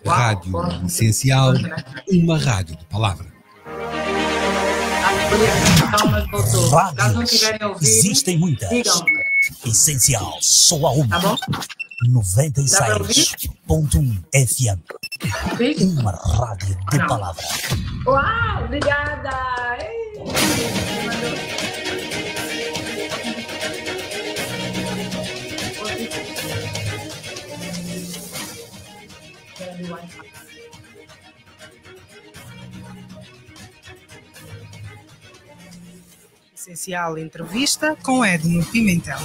Rádio Essencial, uma rádio de palavra. Rádios, existem muitas. Essencial, só há uma. Tá bom? 96.1 FM. Uma rádio de palavra. Uau, obrigada! Essencial entrevista com Edmo Pimentel.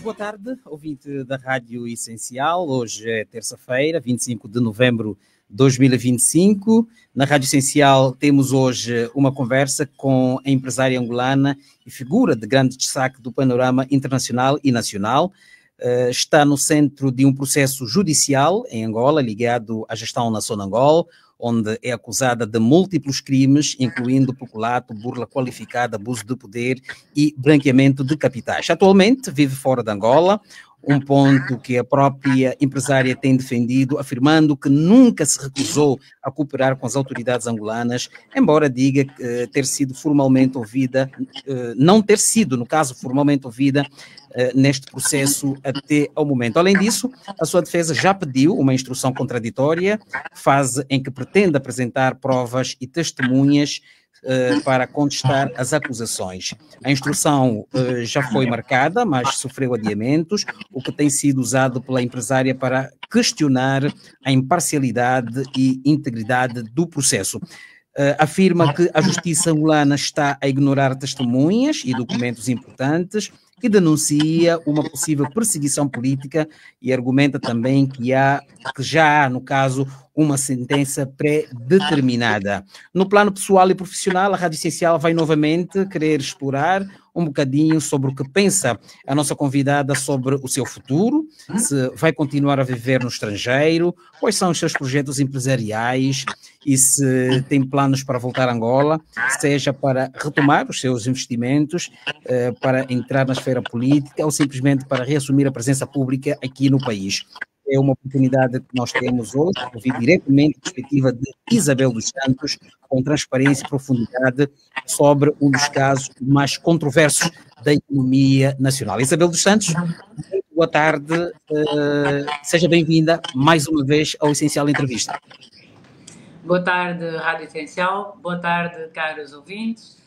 Boa tarde, ouvinte da Rádio Essencial. Hoje é terça-feira, 25 de novembro de 2025. Na Rádio Essencial temos hoje uma conversa com a empresária angolana e figura de grande destaque do panorama internacional e nacional. Está no centro de um processo judicial em Angola, ligado à gestão na Sonangol, onde é acusada de múltiplos crimes, incluindo peculato, burla qualificada, abuso de poder e branqueamento de capitais. Atualmente vive fora de Angola, um ponto que a própria empresária tem defendido, afirmando que nunca se recusou a cooperar com as autoridades angolanas, embora diga ter sido formalmente ouvida, não ter sido, no caso, formalmente ouvida neste processo até ao momento. Além disso, a sua defesa já pediu uma instrução contraditória, fase em que pretende apresentar provas e testemunhas para contestar as acusações. A instrução já foi marcada, mas sofreu adiamentos, o que tem sido usado pela empresária para questionar a imparcialidade e integridade do processo. Afirma que a justiça angolana está a ignorar testemunhas e documentos importantes e denuncia uma possível perseguição política e argumenta também que já há, no caso, uma sentença pré-determinada. No plano pessoal e profissional, a Rádio Essencial vai novamente querer explorar um bocadinho sobre o que pensa a nossa convidada sobre o seu futuro, se vai continuar a viver no estrangeiro, quais são os seus projetos empresariais e se tem planos para voltar a Angola, seja para retomar os seus investimentos, para entrar na esfera política ou simplesmente para reassumir a presença pública aqui no país. É uma oportunidade que nós temos hoje, ouvir diretamente a perspectiva de Isabel dos Santos, com transparência e profundidade, sobre um dos casos mais controversos da economia nacional. Isabel dos Santos, muito boa tarde, seja bem-vinda mais uma vez ao Essencial Entrevista. Boa tarde, Rádio Essencial, boa tarde, caros ouvintes,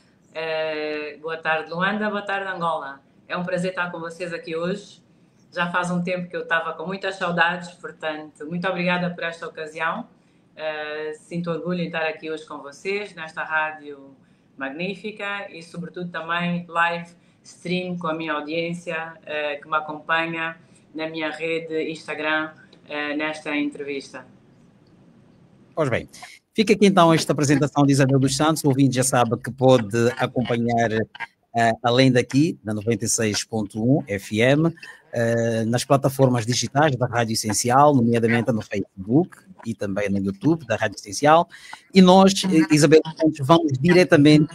boa tarde, Luanda, boa tarde, Angola. É um prazer estar com vocês aqui hoje. Já faz um tempo que eu estava com muitas saudades, portanto, muito obrigada por esta ocasião. Sinto orgulho em estar aqui hoje com vocês, nesta rádio magnífica e, sobretudo, também live stream com a minha audiência que me acompanha na minha rede Instagram nesta entrevista. Pois bem, fica aqui então esta apresentação de Isabel dos Santos. O ouvinte já sabe que pode acompanhar além daqui, na 96.1 FM, nas plataformas digitais da Rádio Essencial, nomeadamente no Facebook e também no YouTube da Rádio Essencial. E nós, Isabel dos Santos, vamos diretamente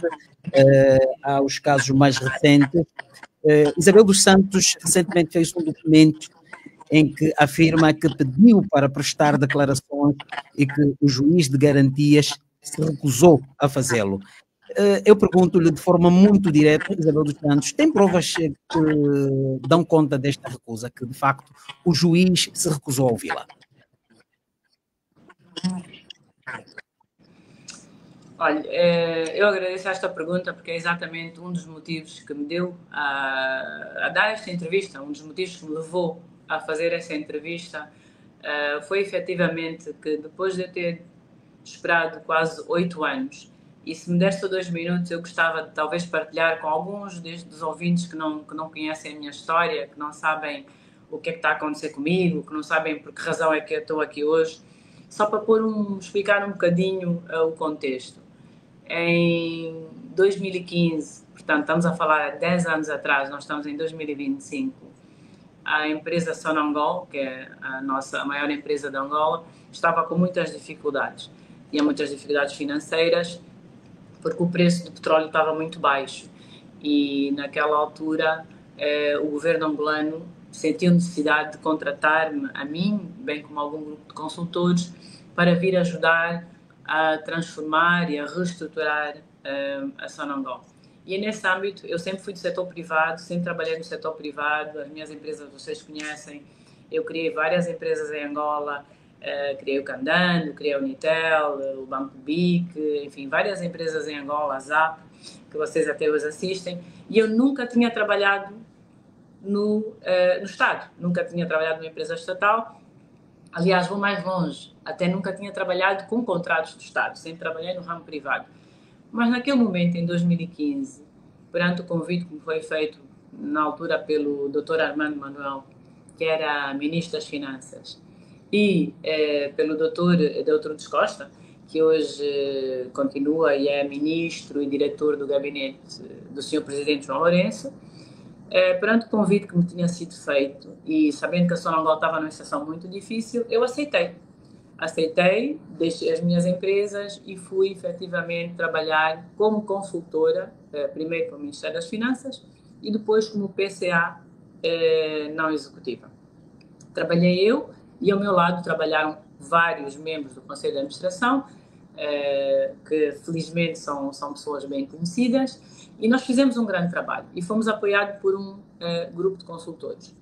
aos casos mais recentes. Isabel dos Santos recentemente fez um documento em que afirma que pediu para prestar declarações e que o juiz de garantias se recusou a fazê-lo. Eu pergunto-lhe de forma muito direta, Isabel dos Santos, tem provas que dão conta desta recusa, que de facto o juiz se recusou a ouvi-la? Olha, eu agradeço esta pergunta porque é exatamente um dos motivos que me deu a dar esta entrevista, um dos motivos que me levou a fazer essa entrevista foi efetivamente que depois de eu ter esperado quase 8 anos, e se me der só 2 minutos, eu gostava de talvez partilhar com alguns dos ouvintes que não conhecem a minha história, que não sabem o que é que está a acontecer comigo, que não sabem por que razão é que eu estou aqui hoje, só para explicar um bocadinho o contexto. Em 2015, portanto, estamos a falar há 10 anos atrás, nós estamos em 2025, a empresa Sonangol, que é a maior empresa de Angola, estava com muitas dificuldades. Tinha muitas dificuldades financeiras, porque o preço do petróleo estava muito baixo. E naquela altura o governo angolano sentiu necessidade de contratar-me, a mim, bem como algum grupo de consultores, para vir ajudar a transformar e a reestruturar a Sonangol. E nesse âmbito, eu sempre fui do setor privado, sempre trabalhei no setor privado, as minhas empresas vocês conhecem, eu criei várias empresas em Angola, criei o Candando, criei o Unitel, o Banco BIC, enfim, várias empresas em Angola, a ZAP, que vocês até hoje assistem, e eu nunca tinha trabalhado no Estado, nunca tinha trabalhado numa empresa estatal. Aliás, vou mais longe, até nunca tinha trabalhado com contratos do Estado, sempre trabalhei no ramo privado. Mas naquele momento, em 2015, perante o convite que me foi feito na altura pelo Dr. Armando Manuel, que era Ministro das Finanças, e pelo Dr. Deltrudes Costa, que hoje continua e é Ministro e Diretor do Gabinete do Sr. Presidente João Lourenço, perante o convite que me tinha sido feito e sabendo que a Sonangol estava numa situação muito difícil, eu aceitei. Deixei as minhas empresas e fui efetivamente trabalhar como consultora, primeiro para o Ministério das Finanças e depois como PCA não executiva. Trabalhei eu e ao meu lado trabalharam vários membros do Conselho de Administração, que felizmente são pessoas bem conhecidas, e nós fizemos um grande trabalho e fomos apoiados por um grupo de consultores.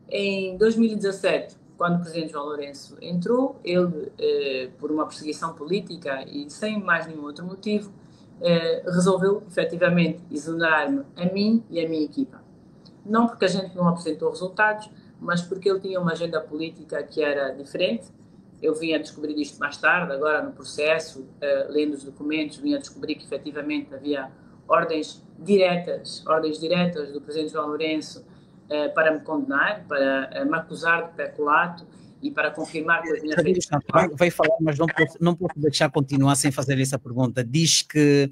Em 2017, quando o Presidente João Lourenço entrou, ele, por uma perseguição política e sem mais nenhum outro motivo, resolveu efetivamente exonerar-me a mim e a minha equipa. Não porque a gente não apresentou resultados, mas porque ele tinha uma agenda política que era diferente. Eu vim a descobrir isto mais tarde, agora no processo, lendo os documentos, vim a descobrir que efetivamente havia ordens diretas do Presidente João Lourenço para me condenar, para me acusar de peculato e para confirmar que eu tinha feito... Vai falar, mas não posso deixar continuar sem fazer essa pergunta. Diz que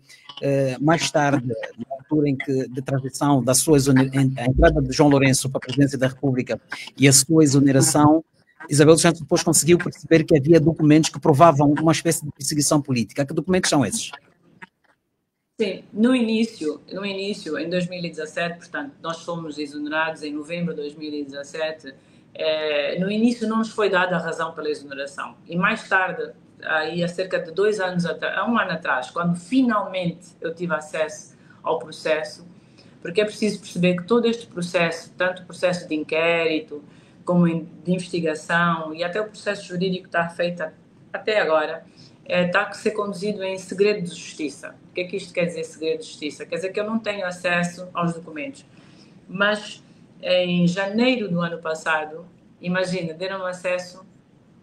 mais tarde, na altura de transição da sua a entrada de João Lourenço para a presidência da República e a sua exoneração, Isabel dos Santos depois conseguiu perceber que havia documentos que provavam uma espécie de perseguição política. Que documentos são esses? Sim, no início, em 2017, portanto, nós fomos exonerados em novembro de 2017, no início não nos foi dada a razão pela exoneração. E mais tarde, aí há cerca de 2 anos atrás, há 1 ano atrás, quando finalmente eu tive acesso ao processo, porque é preciso perceber que todo este processo, tanto o processo de inquérito, como de investigação e até o processo jurídico que está feito até agora, está a ser conduzido em segredo de justiça. O que é que isto quer dizer, segredo de justiça? Quer dizer que eu não tenho acesso aos documentos. Mas em janeiro do ano passado, imagina, deram-me acesso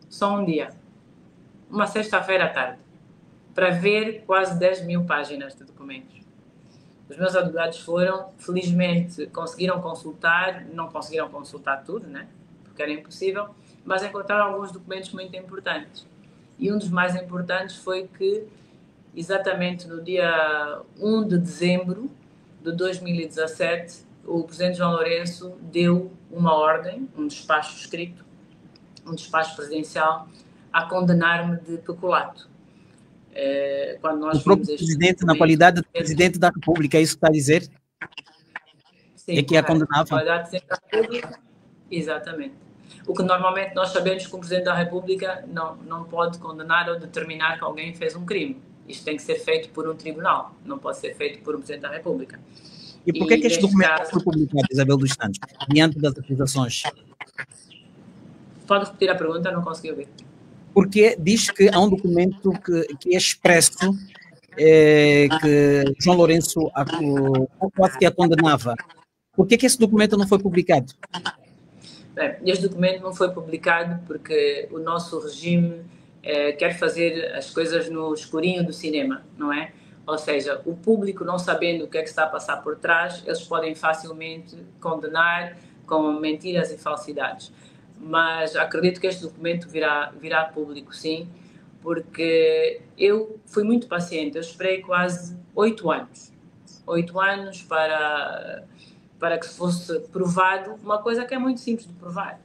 só um dia, uma sexta-feira à tarde, para ver quase 10 mil páginas de documentos. Os meus advogados foram, felizmente, conseguiram consultar, não conseguiram consultar tudo, né? Porque era impossível, mas encontraram alguns documentos muito importantes. E um dos mais importantes foi que, exatamente no dia 1 de dezembro de 2017, o Presidente João Lourenço deu uma ordem, um despacho escrito, um despacho presidencial, a condenar-me de peculato. Quando nós o próprio Presidente, na qualidade de Presidente da República, é isso que está a dizer? Sim, é que a condenava? Na qualidade de Presidente da República, exatamente. O que normalmente nós sabemos que o Presidente da República não pode condenar ou determinar que alguém fez um crime. Isto tem que ser feito por um tribunal, não pode ser feito por um Presidente da República. E por que este documento foi publicado, Isabel dos Santos, diante das acusações? Pode repetir a pergunta? Não consegui ouvir. Porque diz que há um documento que é expresso que João Lourenço quase que a condenava. Por que esse documento não foi publicado? Bem, este documento não foi publicado porque o nosso regime quer fazer as coisas no escurinho do cinema, não é? Ou seja, o público não sabendo o que é que está a passar por trás, eles podem facilmente condenar com mentiras e falsidades. Mas acredito que este documento virá a público, sim, porque eu fui muito paciente, eu esperei quase 8 anos. 8 anos para para que fosse provado uma coisa que é muito simples de provar.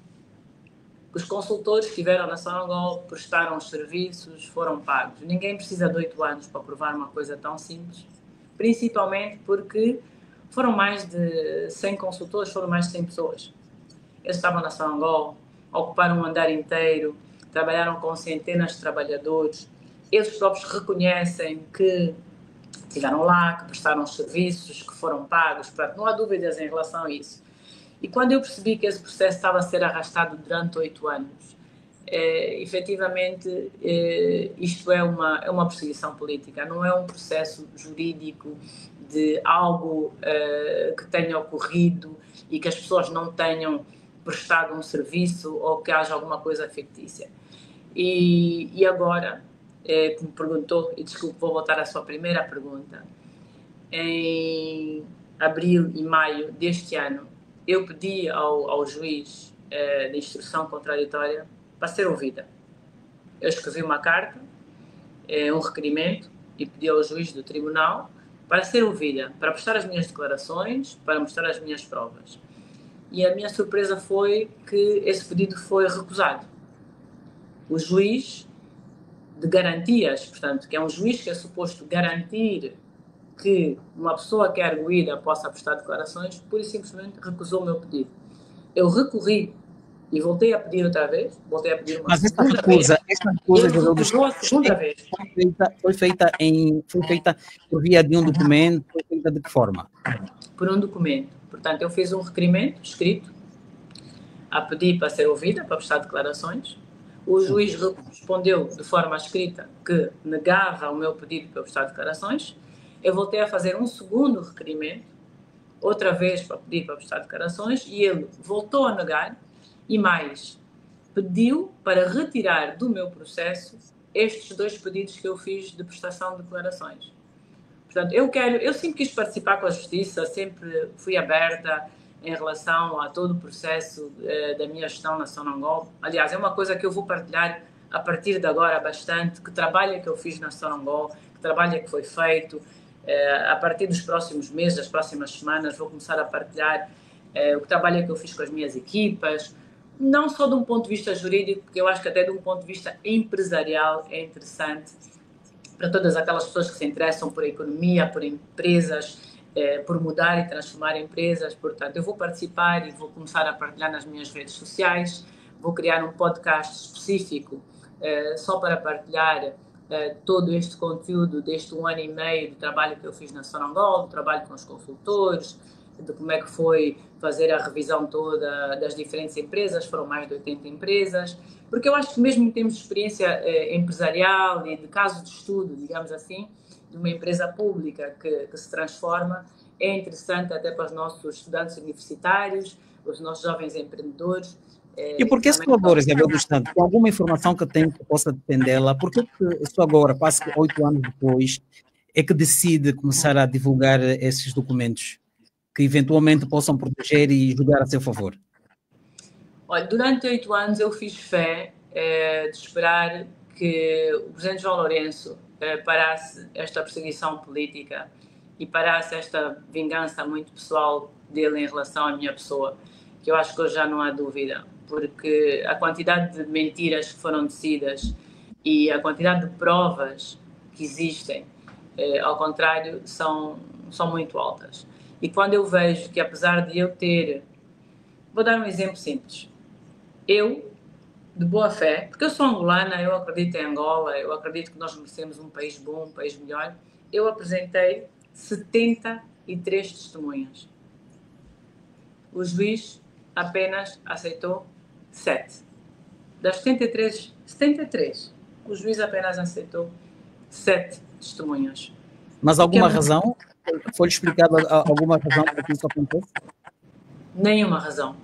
Os consultores que estiveram na Sonangol prestaram os serviços, foram pagos. Ninguém precisa de 8 anos para provar uma coisa tão simples, principalmente porque foram mais de 100 consultores, foram mais de 100 pessoas. Eles estavam na Sonangol, ocuparam um andar inteiro, trabalharam com centenas de trabalhadores. Eles próprios reconhecem que estiveram lá, que prestaram os serviços, que foram pagos. Portanto, não há dúvidas em relação a isso. E quando eu percebi que esse processo estava a ser arrastado durante 8 anos, efetivamente, isto é uma perseguição política, não é um processo jurídico de algo que tenha ocorrido e que as pessoas não tenham prestado um serviço ou que haja alguma coisa fictícia. E agora, que me perguntou, e desculpe, vou voltar à sua primeira pergunta, em abril e maio deste ano, eu pedi ao juiz de instrução contraditória para ser ouvida. Eu escrevi uma carta, um requerimento, e pedi ao juiz do tribunal para ser ouvida, para prestar as minhas declarações, para mostrar as minhas provas. E a minha surpresa foi que esse pedido foi recusado. O juiz de garantias, portanto, que é um juiz que é suposto garantir que uma pessoa que é arguida possa prestar declarações, pura e simplesmente recusou o meu pedido. Eu recorri e voltei a pedir outra vez, voltei a pedir uma segunda vez. Esta recusa ele recusou a segunda vez. Foi feita por via de um documento, foi feita de que forma? Por um documento. Portanto, eu fiz um requerimento escrito a pedir para ser ouvida, para prestar declarações. O juiz respondeu de forma escrita que negava o meu pedido para prestar declarações. Eu voltei a fazer um segundo requerimento, outra vez para pedir para prestar declarações, e ele voltou a negar, e mais, pediu para retirar do meu processo estes 2 pedidos que eu fiz de prestação de declarações. Portanto, eu sempre quis participar com a justiça, sempre fui aberta em relação a todo o processo da minha gestão na Sonangol. Aliás, é uma coisa que eu vou partilhar a partir de agora bastante, que trabalho que eu fiz na Sonangol, que trabalho que foi feito. A partir dos próximos meses, das próximas semanas, vou começar a partilhar o trabalho que eu fiz com as minhas equipas, não só de um ponto de vista jurídico, porque eu acho que até de um ponto de vista empresarial é interessante para todas aquelas pessoas que se interessam por economia, por empresas, por mudar e transformar empresas. Portanto, eu vou participar e vou começar a partilhar nas minhas redes sociais, vou criar um podcast específico só para partilhar todo este conteúdo deste 1 ano e meio de trabalho que eu fiz na Sonangol, de trabalho com os consultores, de como é que foi fazer a revisão toda das diferentes empresas, foram mais de 80 empresas, porque eu acho que mesmo em termos de experiência empresarial e de caso de estudo, digamos assim, de uma empresa pública que se transforma, é interessante até para os nossos estudantes universitários, os nossos jovens empreendedores. E por que só agora, Isabel dos Santos, com alguma informação que tem que possa defendê-la, por que só agora, quase 8 anos depois, é que decide começar a divulgar esses documentos que eventualmente possam proteger e jogar a seu favor? Olha, durante 8 anos eu fiz fé de esperar que o presidente João Lourenço parasse esta perseguição política e parasse esta vingança muito pessoal dele em relação à minha pessoa, que eu acho que hoje já não há dúvida, porque a quantidade de mentiras que foram tecidas e a quantidade de provas que existem, ao contrário, são muito altas. E quando eu vejo que, apesar de eu ter... Vou dar um exemplo simples. Eu, de boa fé, porque eu sou angolana, eu acredito em Angola, eu acredito que nós merecemos um país bom, um país melhor, eu apresentei 73 testemunhas. O juiz apenas aceitou 7. Das 73, o juiz apenas aceitou 7 testemunhas. Mas alguma razão? Foi explicada alguma razão para que isso acontece? Nenhuma razão.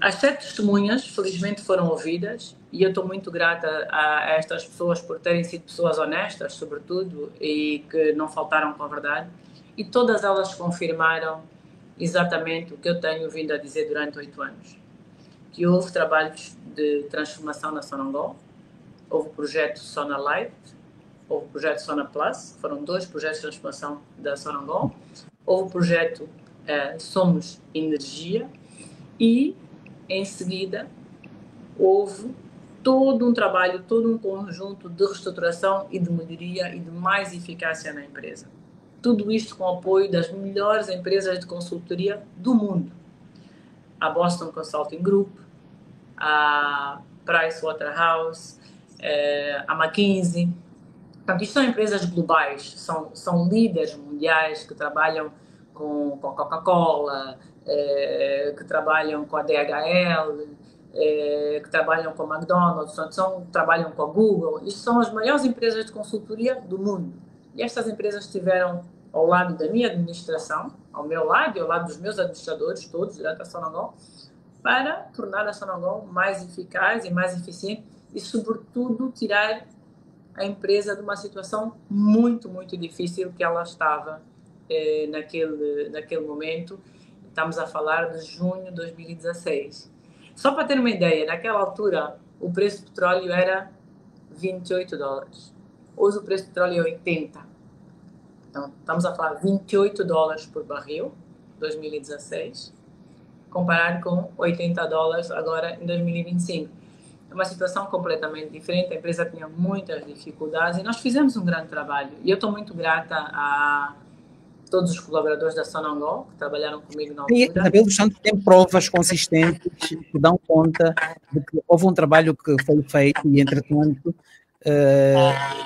As 7 testemunhas, felizmente, foram ouvidas e eu estou muito grata a estas pessoas por terem sido pessoas honestas, sobretudo, e que não faltaram com a verdade. E todas elas confirmaram exatamente o que eu tenho vindo a dizer durante 8 anos. Que houve trabalhos de transformação na Sonangol, houve o projeto Sona Light, houve o projeto Sona Plus, foram 2 projetos de transformação da Sonangol, houve o projeto Somos Energia, e em seguida houve todo um trabalho, todo um conjunto de reestruturação e de melhoria e de mais eficácia na empresa. Tudo isto com o apoio das melhores empresas de consultoria do mundo. A Boston Consulting Group, a Pricewaterhouse, a McKinsey. Portanto, isto são empresas globais, são líderes mundiais que trabalham com Coca-Cola, que trabalham com a DHL, que trabalham com a McDonald's, trabalham com a Google. Isto são as maiores empresas de consultoria do mundo. E estas empresas estiveram ao lado da minha administração, ao meu lado e ao lado dos meus administradores, todos, direto à Sonangol, para tornar a Sonangol mais eficaz e mais eficiente e, sobretudo, tirar a empresa de uma situação muito, muito difícil que ela estava naquele momento. Estamos a falar de junho de 2016. Só para ter uma ideia, naquela altura o preço do petróleo era $28. Hoje o preço do petróleo é 80. Então, estamos a falar de $28 por barril, 2016, comparado com $80 agora em 2025. É uma situação completamente diferente, a empresa tinha muitas dificuldades e nós fizemos um grande trabalho. E eu estou muito grata a todos os colaboradores da Sonangol que trabalharam comigo na altura. E Isabel dos Santos tem provas consistentes que dão conta de que houve um trabalho que foi feito e, entretanto,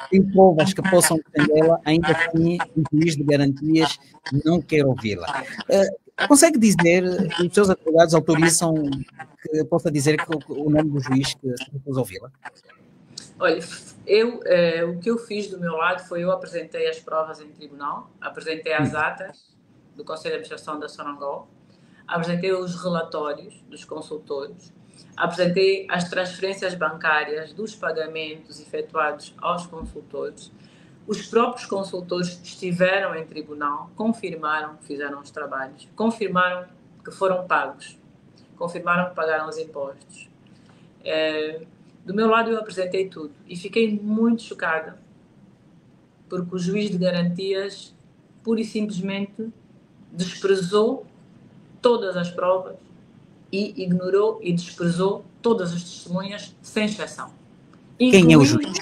tem provas que possam defendê-la, ainda assim o juiz de garantias não quer ouvi-la. Consegue dizer, os seus advogados autorizam que possa dizer que o nome do juiz que se propôs ouvi-la? Olha, o que eu fiz do meu lado foi eu apresentei as provas em tribunal, apresentei as atas do Conselho de Administração da Sonangol, apresentei os relatórios dos consultores, apresentei as transferências bancárias dos pagamentos efetuados aos consultores. Os próprios consultores estiveram em tribunal, confirmaram que fizeram os trabalhos, confirmaram que foram pagos, confirmaram que pagaram os impostos. Do meu lado eu apresentei tudo e fiquei muito chocada porque o juiz de garantias pura e simplesmente desprezou todas as provas e ignorou e desprezou todas as testemunhas sem exceção. Quem é o juiz?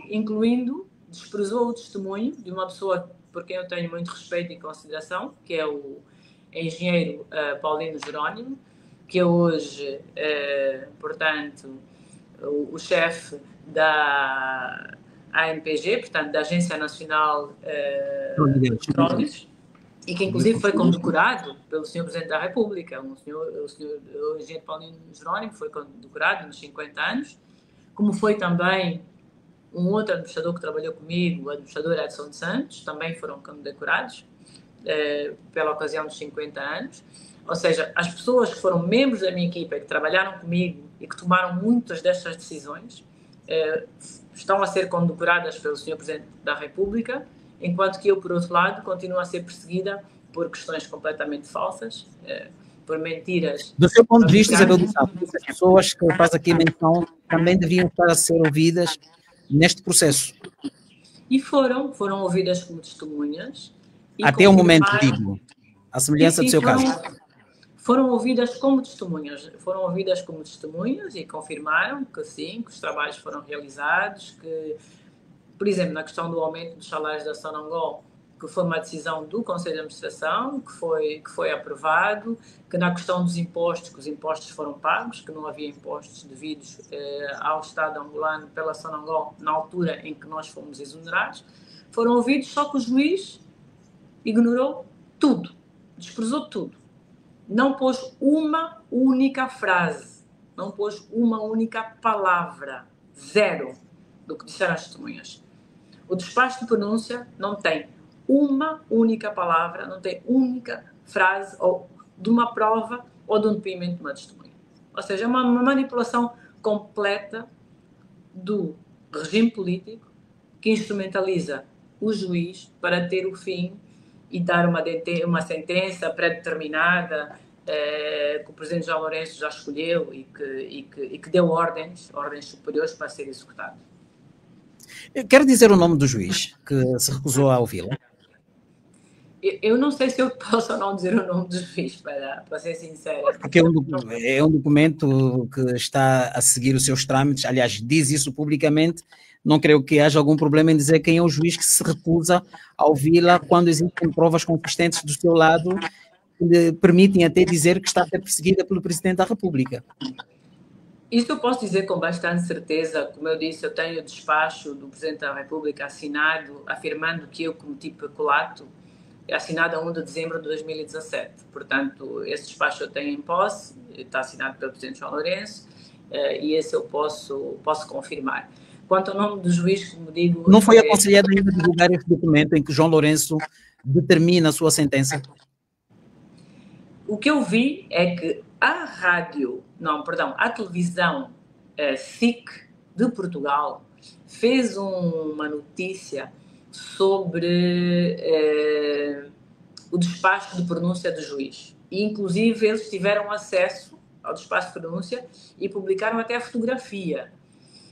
Incluindo, desprezou o testemunho de uma pessoa por quem eu tenho muito respeito e consideração, que é o engenheiro Paulino Jerónimo, que é hoje, portanto, o chefe da ANPG, portanto, da Agência Nacional de Petróleos, e que inclusive foi condecorado pelo Sr. Presidente da República. O engenheiro Paulino Jerónimo foi condecorado nos 50 anos, como foi também um outro administrador que trabalhou comigo, o administrador Edson Santos, também foram condecorados pela ocasião dos 50 anos. Ou seja, as pessoas que foram membros da minha equipa, que trabalharam comigo e que tomaram muitas destas decisões, estão a ser condecoradas pelo Sr. Presidente da República, enquanto que eu, por outro lado, continuo a ser perseguida por questões completamente falsas, por mentiras. Do seu ponto de vista, Isabel dos Santos, as pessoas que faz aqui a menção também deviam estar a ser ouvidas neste processo. E foram ouvidas como testemunhas. Até o momento, digo, a semelhança do seu caso. Foram ouvidas como testemunhas. Foram ouvidas como testemunhas e confirmaram que sim, que os trabalhos foram realizados, que, por exemplo, na questão do aumento dos salários da Sonangol, que foi uma decisão do Conselho de Administração, que foi aprovado, que na questão dos impostos, que os impostos foram pagos, que não havia impostos devidos ao Estado angolano pela Sonangol na altura em que nós fomos exonerados, foram ouvidos, só que o juiz ignorou tudo, desprezou tudo. Não pôs uma única frase, não pôs uma única palavra, zero, do que disseram as testemunhas. O despacho de pronúncia não tem uma única palavra, não tem única frase ou de uma prova ou de um depoimento de uma testemunha. Ou seja, é uma manipulação completa do regime político que instrumentaliza o juiz para ter o fim e dar uma sentença pré-determinada que o presidente João Lourenço já escolheu e que deu ordens superiores para ser executado. Quero dizer o nome do juiz que se recusou a ouvi-la? Eu não sei se eu posso ou não dizer o nome do juiz, para ser sincera. Porque é um documento que está a seguir os seus trâmites, aliás, diz isso publicamente. Não creio que haja algum problema em dizer quem é o juiz que se recusa a ouvi-la quando existem provas consistentes do seu lado que lhe permitem até dizer que está a ser perseguida pelo Presidente da República. Isso eu posso dizer com bastante certeza. Como eu disse, eu tenho o despacho do Presidente da República assinado, afirmando que eu cometi peculato, assinado a 1 de dezembro de 2017. Portanto, esse despacho eu tenho em posse, está assinado pelo Presidente João Lourenço, e esse eu posso confirmar. Quanto ao nome do juiz, como digo... Não foi aconselhado ainda divulgar esse documento em que João Lourenço determina a sua sentença? O que eu vi é que a televisão SIC de Portugal fez uma notícia sobre o despacho de pronúncia do juiz. E, inclusive, eles tiveram acesso ao despacho de pronúncia e publicaram até a fotografia,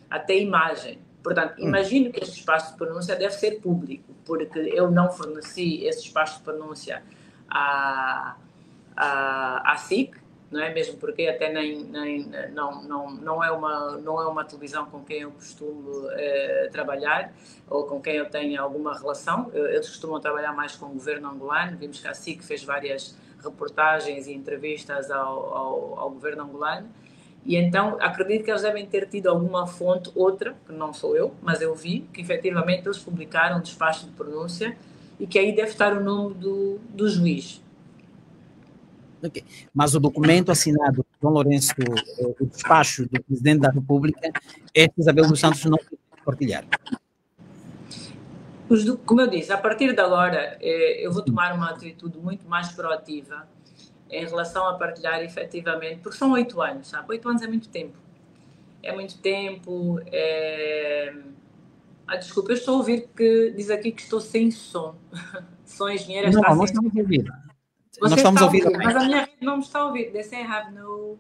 até a imagem. Portanto, imagino que este despacho de pronúncia deve ser público, porque eu não forneci esse despacho de pronúncia à SIC, não é? Mesmo porque até não é uma televisão com quem eu costumo trabalhar ou com quem eu tenho alguma relação. Eles costumam trabalhar mais com o governo angolano. Vimos que a SIC fez várias reportagens e entrevistas ao governo angolano, e então acredito que eles devem ter tido alguma fonte, outra, que não sou eu, mas eu vi que efetivamente eles publicaram um despacho de pronúncia e que aí deve estar o nome do juiz. Okay. Mas o documento assinado por João Lourenço, o despacho do Presidente da República, Isabel dos Santos não pode compartilhar. Como eu disse, a partir de agora eu vou tomar uma atitude muito mais proativa em relação a partilhar efetivamente, porque são 8 anos, sabe? 8 anos é muito tempo. É muito tempo. Desculpa, eu estou a ouvir que diz aqui que estou sem som. Sou engenheira, está sem som. Não estamos a ouvir. Nós estamos a ouvir, mas a minha rede não me está a ouvir. They say I have no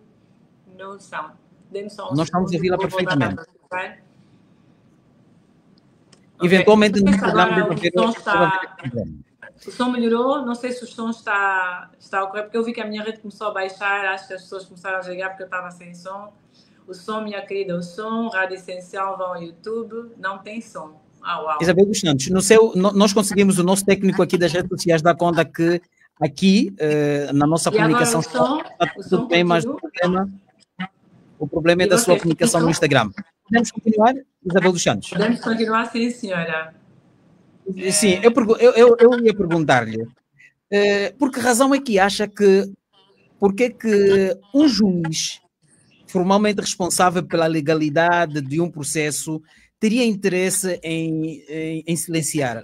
sound. Nós estamos a ouvi-la perfeitamente. Eventualmente, no programa deve haver o som melhorou, não sei se o som está a ocorrer, porque eu vi que a minha rede começou a baixar, acho que as pessoas começaram a ligar porque eu estava sem som. O som, minha querida, o som, Rádio Essencial, vão ao YouTube, não tem som. Uau. Isabel dos Santos, nós conseguimos, o nosso técnico aqui das redes sociais dar conta que aqui, na nossa comunicação, está tudo bem, mas o problema é da sua comunicação no Instagram. Podemos continuar, Isabel dos Santos? Podemos continuar, sim, senhora. Sim, eu ia perguntar-lhe, por que razão é que acha que, porque que um juiz formalmente responsável pela legalidade de um processo teria interesse em silenciar?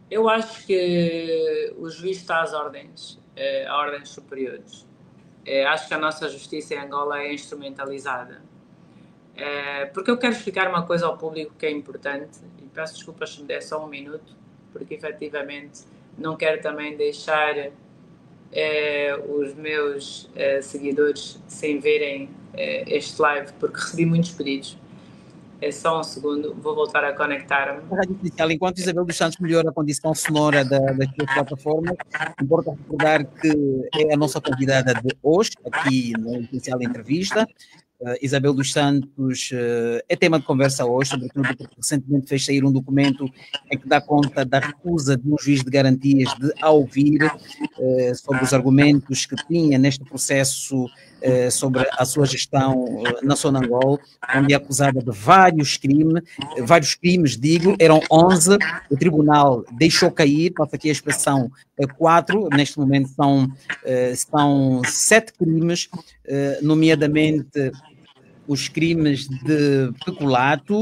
Eu acho que o juiz está às ordens, a ordens superiores. Acho que a nossa justiça em Angola é instrumentalizada. Porque eu quero explicar uma coisa ao público que é importante, e peço desculpas se me der só um minuto, porque efetivamente não quero também deixar os meus seguidores sem verem este live, porque recebi muitos pedidos. É só um segundo, vou voltar a conectar-me. Enquanto Isabel dos Santos melhora a condição sonora das suas plataformas, importa recordar que é a nossa convidada de hoje, aqui na Essencial Entrevista. Isabel dos Santos é tema de conversa hoje, sobretudo porque recentemente fez sair um documento em que dá conta da recusa de um juiz de garantias de a ouvir sobre os argumentos que tinha neste processo sobre a sua gestão na Sonangol, onde é acusada de vários crimes, eram 11, o tribunal deixou cair, passa aqui a expressão 4, neste momento são 7 crimes, nomeadamente os crimes de peculato,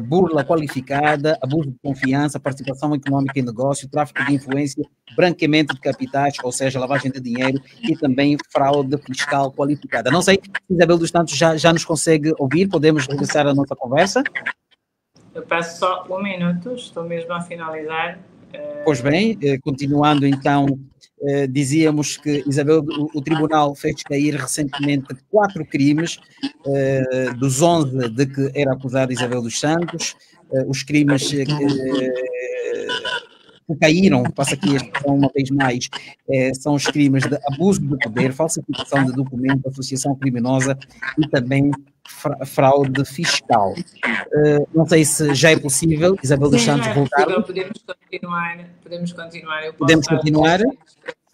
burla qualificada, abuso de confiança, participação econômica em negócio, tráfico de influência, branqueamento de capitais, ou seja, lavagem de dinheiro, e também fraude fiscal qualificada. Não sei se Isabel dos Santos já nos consegue ouvir, podemos regressar à nossa conversa? Eu peço só um minuto, estou mesmo a finalizar. Pois bem, continuando então, dizíamos que Isabel, o tribunal fez cair recentemente 4 crimes, dos 11 de que era acusada Isabel dos Santos, os crimes que caíram, passo aqui a expressão uma vez mais, são os crimes de abuso de poder, falsificação de documento, associação criminosa e também fraude fiscal. Não sei se já é possível, Isabel dos Santos, voltar. Podemos continuar. Podemos continuar?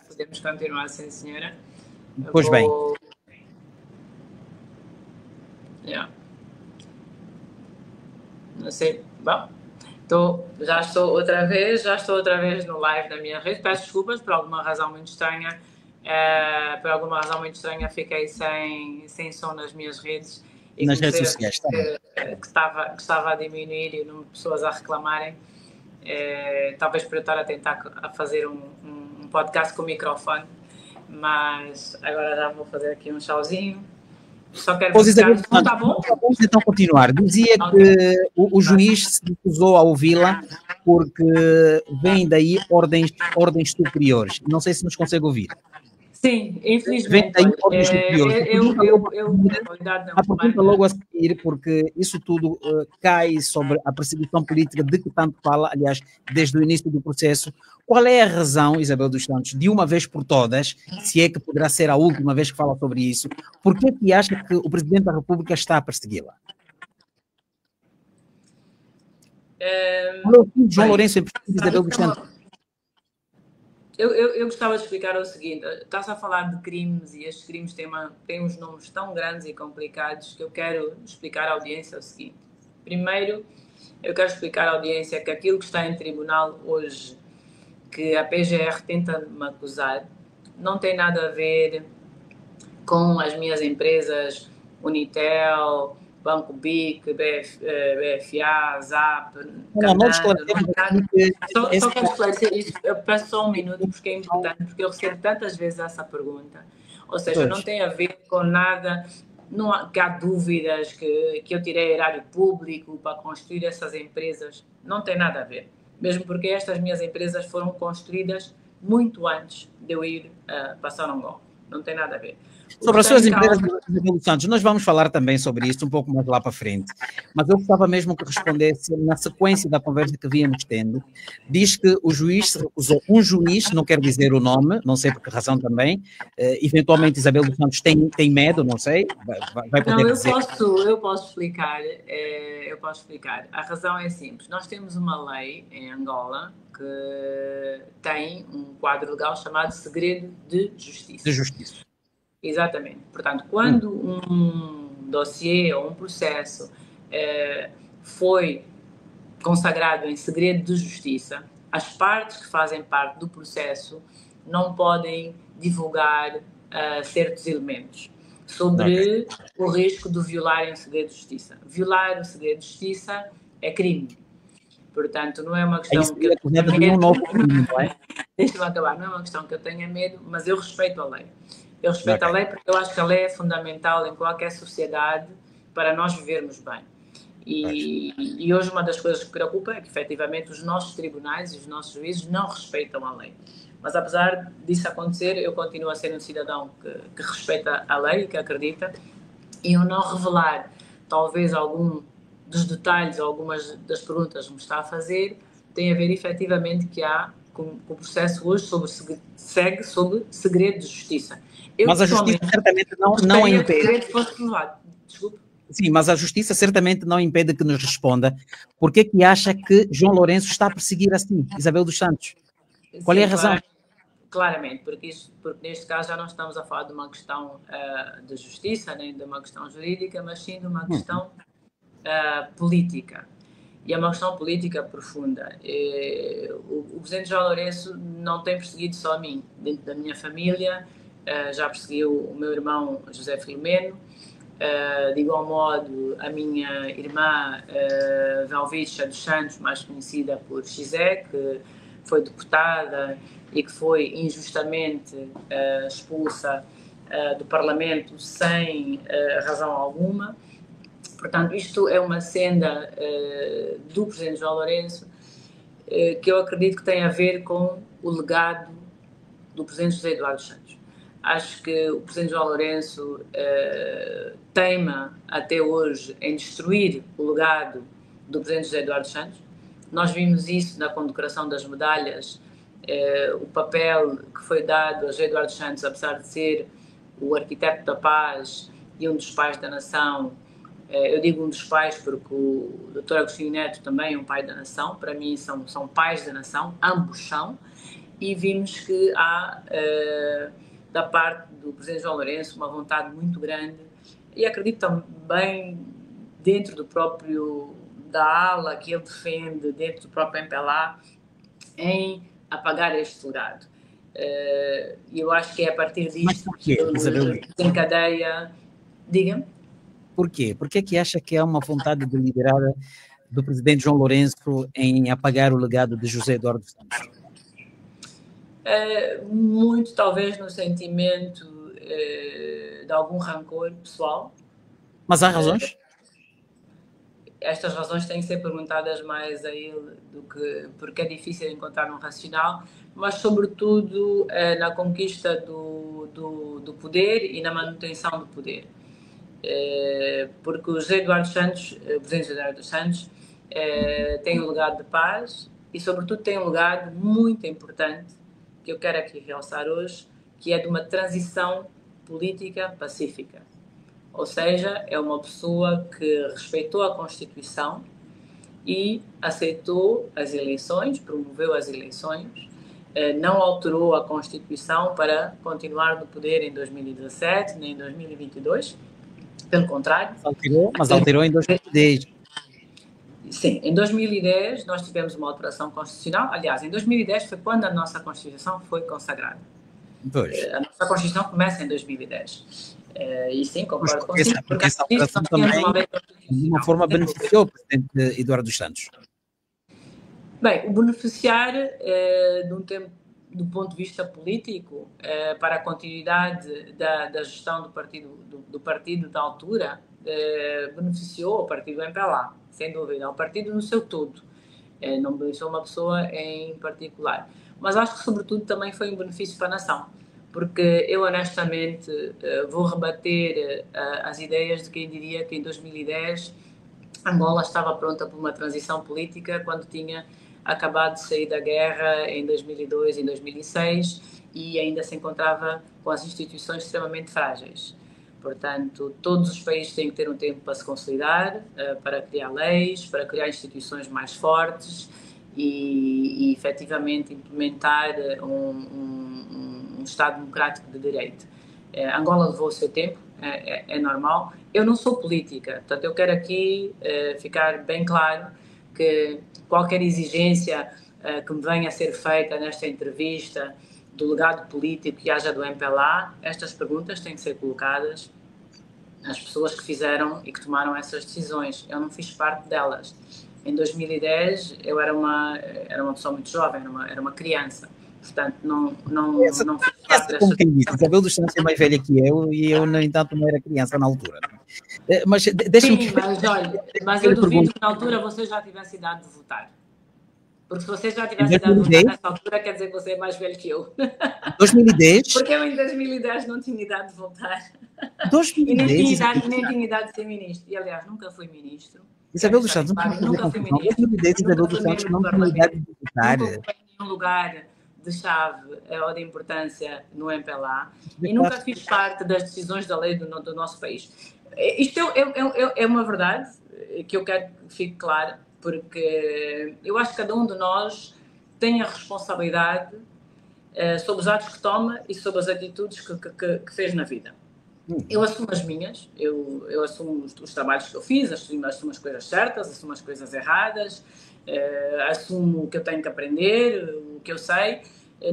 Podemos continuar, sim, senhora. Pois bem. Yeah. Não sei. Bom, já estou outra vez no live da minha rede. Peço desculpas por alguma razão muito estranha. Fiquei sem som nas minhas redes. E nas redes sociais, que estava a diminuir e o número de pessoas a reclamarem. Talvez por eu estar a tentar fazer um podcast com o microfone, mas agora já vou fazer aqui um chauzinho. Só quero não está bom? Vamos então continuar. Dizia que o juiz se recusou a ouvi-la porque vem daí ordens superiores. Não sei se nos consegue ouvir. Sim, infelizmente. Vem daí ordens superiores. A pergunta logo a seguir, porque isso tudo cai sobre a perseguição política de que tanto fala, aliás, desde o início do processo. Qual é a razão, Isabel dos Santos, de uma vez por todas, se é que poderá ser a última vez que fala sobre isso, por que acha que o Presidente da República está a persegui-la? João Lourenço, Isabel dos Santos. Eu gostava de explicar o seguinte: está-se a falar de crimes e estes crimes têm uns nomes tão grandes e complicados que eu quero explicar à audiência o seguinte. Primeiro, eu quero explicar à audiência que aquilo que está em tribunal hoje, que a PGR tenta me acusar, não tem nada a ver com as minhas empresas Unitel, Banco BIC, BFA, ZAP, Só quero esclarecer isso, eu peço só um minuto porque é importante, porque eu recebo tantas vezes essa pergunta. Ou seja, não tem a ver com nada, que há dúvidas que eu tirei erário público para construir essas empresas, não tem nada a ver. Mesmo porque estas minhas empresas foram construídas muito antes de eu ir para Sonangol. Não tem nada a ver. Sobre as suas empresas, Santos, nós vamos falar também sobre isso um pouco mais lá para frente. Mas eu gostava mesmo que respondesse na sequência da conversa que vínhamos tendo. Diz que o juiz se recusou. Um juiz, não quero dizer o nome, não sei por que razão também. Eventualmente Isabel dos Santos tem medo, não sei. Vai poder dizer. Eu posso explicar. A razão é simples. Nós temos uma lei em Angola que tem um quadro legal chamado segredo de justiça. De justiça. Exatamente. Portanto, quando um dossiê ou um processo foi consagrado em segredo de justiça, as partes que fazem parte do processo não podem divulgar certos elementos sobre o risco de violarem o segredo de justiça. Violar o segredo de justiça é crime. Portanto, não é uma questão que eu tenha medo. Deixa-me acabar. Não é uma questão que eu tenha medo, mas eu respeito a lei. Eu respeito a lei porque eu acho que a lei é fundamental em qualquer sociedade para nós vivermos bem. E hoje uma das coisas que preocupa é que, efetivamente, os nossos tribunais e os nossos juízes não respeitam a lei. Mas, apesar disso acontecer, eu continuo a ser um cidadão que respeita a lei e que acredita. E eu não revelar, talvez, algum dos detalhes ou algumas das perguntas que me está a fazer, tem a ver, efetivamente, que o processo hoje segue sob segredo de justiça. Mas a justiça certamente não impede. Desculpe. Sim, mas a justiça certamente não impede que nos responda. Por que acha que João Lourenço está a perseguir assim Isabel dos Santos? Qual é a razão? Claramente, porque neste caso já não estamos a falar de uma questão de justiça, nem de uma questão jurídica, mas sim de uma questão política. E é uma questão política profunda. O presidente João Lourenço não tem perseguido só a mim. Dentro da minha família, já perseguiu o meu irmão José Filomeno, de igual modo a minha irmã Velvicha dos Santos, mais conhecida por Xizé, que foi deportada e que foi injustamente expulsa do Parlamento sem razão alguma. Portanto, isto é uma senda do presidente João Lourenço que eu acredito que tem a ver com o legado do presidente José Eduardo Santos. Acho que o presidente João Lourenço teima até hoje em destruir o legado do presidente José Eduardo Santos. Nós vimos isso na condecoração das medalhas, o papel que foi dado a José Eduardo Santos, apesar de ser o arquiteto da paz e um dos pais da nação. Eu digo um dos pais porque o Dr. Agostinho Neto também é um pai da nação, para mim são pais da nação, ambos são, e vimos que há, da parte do Presidente João Lourenço, uma vontade muito grande, e acredito também dentro da ala que ele defende, dentro do próprio MPLA, em apagar este legado. E eu acho que é a partir disto que ele desencadeia. Diga-me. Porquê? Por que acha que há uma vontade deliberada do presidente João Lourenço em apagar o legado de José Eduardo Santos? Muito, talvez, no sentimento de algum rancor pessoal. Mas há razões? Estas razões têm que ser perguntadas mais a ele do que porque é difícil encontrar um racional, mas sobretudo na conquista do poder e na manutenção do poder. Porque o José Eduardo Santos, o presidente José Eduardo Santos, tem um legado de paz e sobretudo tem um legado muito importante que eu quero aqui realçar hoje, que é de uma transição política pacífica. Ou seja, é uma pessoa que respeitou a Constituição e aceitou as eleições, promoveu as eleições, não alterou a Constituição para continuar no poder em 2017 nem em 2022, pelo contrário. Mas alterou em 2010. Sim, em 2010 nós tivemos uma alteração constitucional. Aliás, em 2010 foi quando a nossa Constituição foi consagrada. Pois. A nossa Constituição começa em 2010. E sim, concordo com isso. Porque essa alteração também, de uma forma, beneficiou o presidente Eduardo Santos. Bem, o beneficiar do ponto de vista político para a continuidade da gestão do partido da altura beneficiou o partido do MPLA, sem dúvida, ao partido no seu todo. Não beneficiou uma pessoa em particular. Mas acho que, sobretudo, também foi um benefício para a nação. Porque eu, honestamente, vou rebater as ideias de quem diria que em 2010 Angola estava pronta para uma transição política quando tinha acabado de sair da guerra em 2002 e 2006 e ainda se encontrava com as instituições extremamente frágeis. Portanto, todos os países têm que ter um tempo para se consolidar, para criar leis, para criar instituições mais fortes e efetivamente implementar um Estado democrático de direito. Angola levou o seu tempo, é normal. Eu não sou política, portanto eu quero aqui ficar bem claro que qualquer exigência que me venha a ser feita nesta entrevista do legado político que haja do MPLA, estas perguntas têm que ser colocadas às pessoas que fizeram e que tomaram essas decisões. Eu não fiz parte delas. Em 2010 eu era uma pessoa muito jovem, era uma criança. Portanto, não fiz parte dessas decisões. Isabel dos Santos é mais velha que eu e eu, no entanto, não era criança na altura. Mas deixa-me... Sim, mas olha, mas eu duvido que na altura você já tivesse idade de votar. Porque se você já tivesse idade de votar nessa altura, quer dizer que você é mais velho que eu. 2010? Porque eu em 2010 não tinha idade de votar. 2010? E nem tinha idade de ser ministro. E, aliás, nunca fui ministro. Isabel dos Santos, nunca fui ministro. 2010, Isabel dos Santos não tinha idade de votar. Nunca fui em nenhum lugar de chave ou de importância no MPLA e nunca fiz parte das decisões da lei do nosso país. Isto é uma verdade que eu quero que fique clara, porque eu acho que cada um de nós tem a responsabilidade sobre os atos que toma e sobre as atitudes que fez na vida. Eu assumo as minhas, eu assumo os trabalhos que eu fiz, assumo as coisas certas, assumo as coisas erradas, assumo o que eu tenho que aprender, o que eu sei,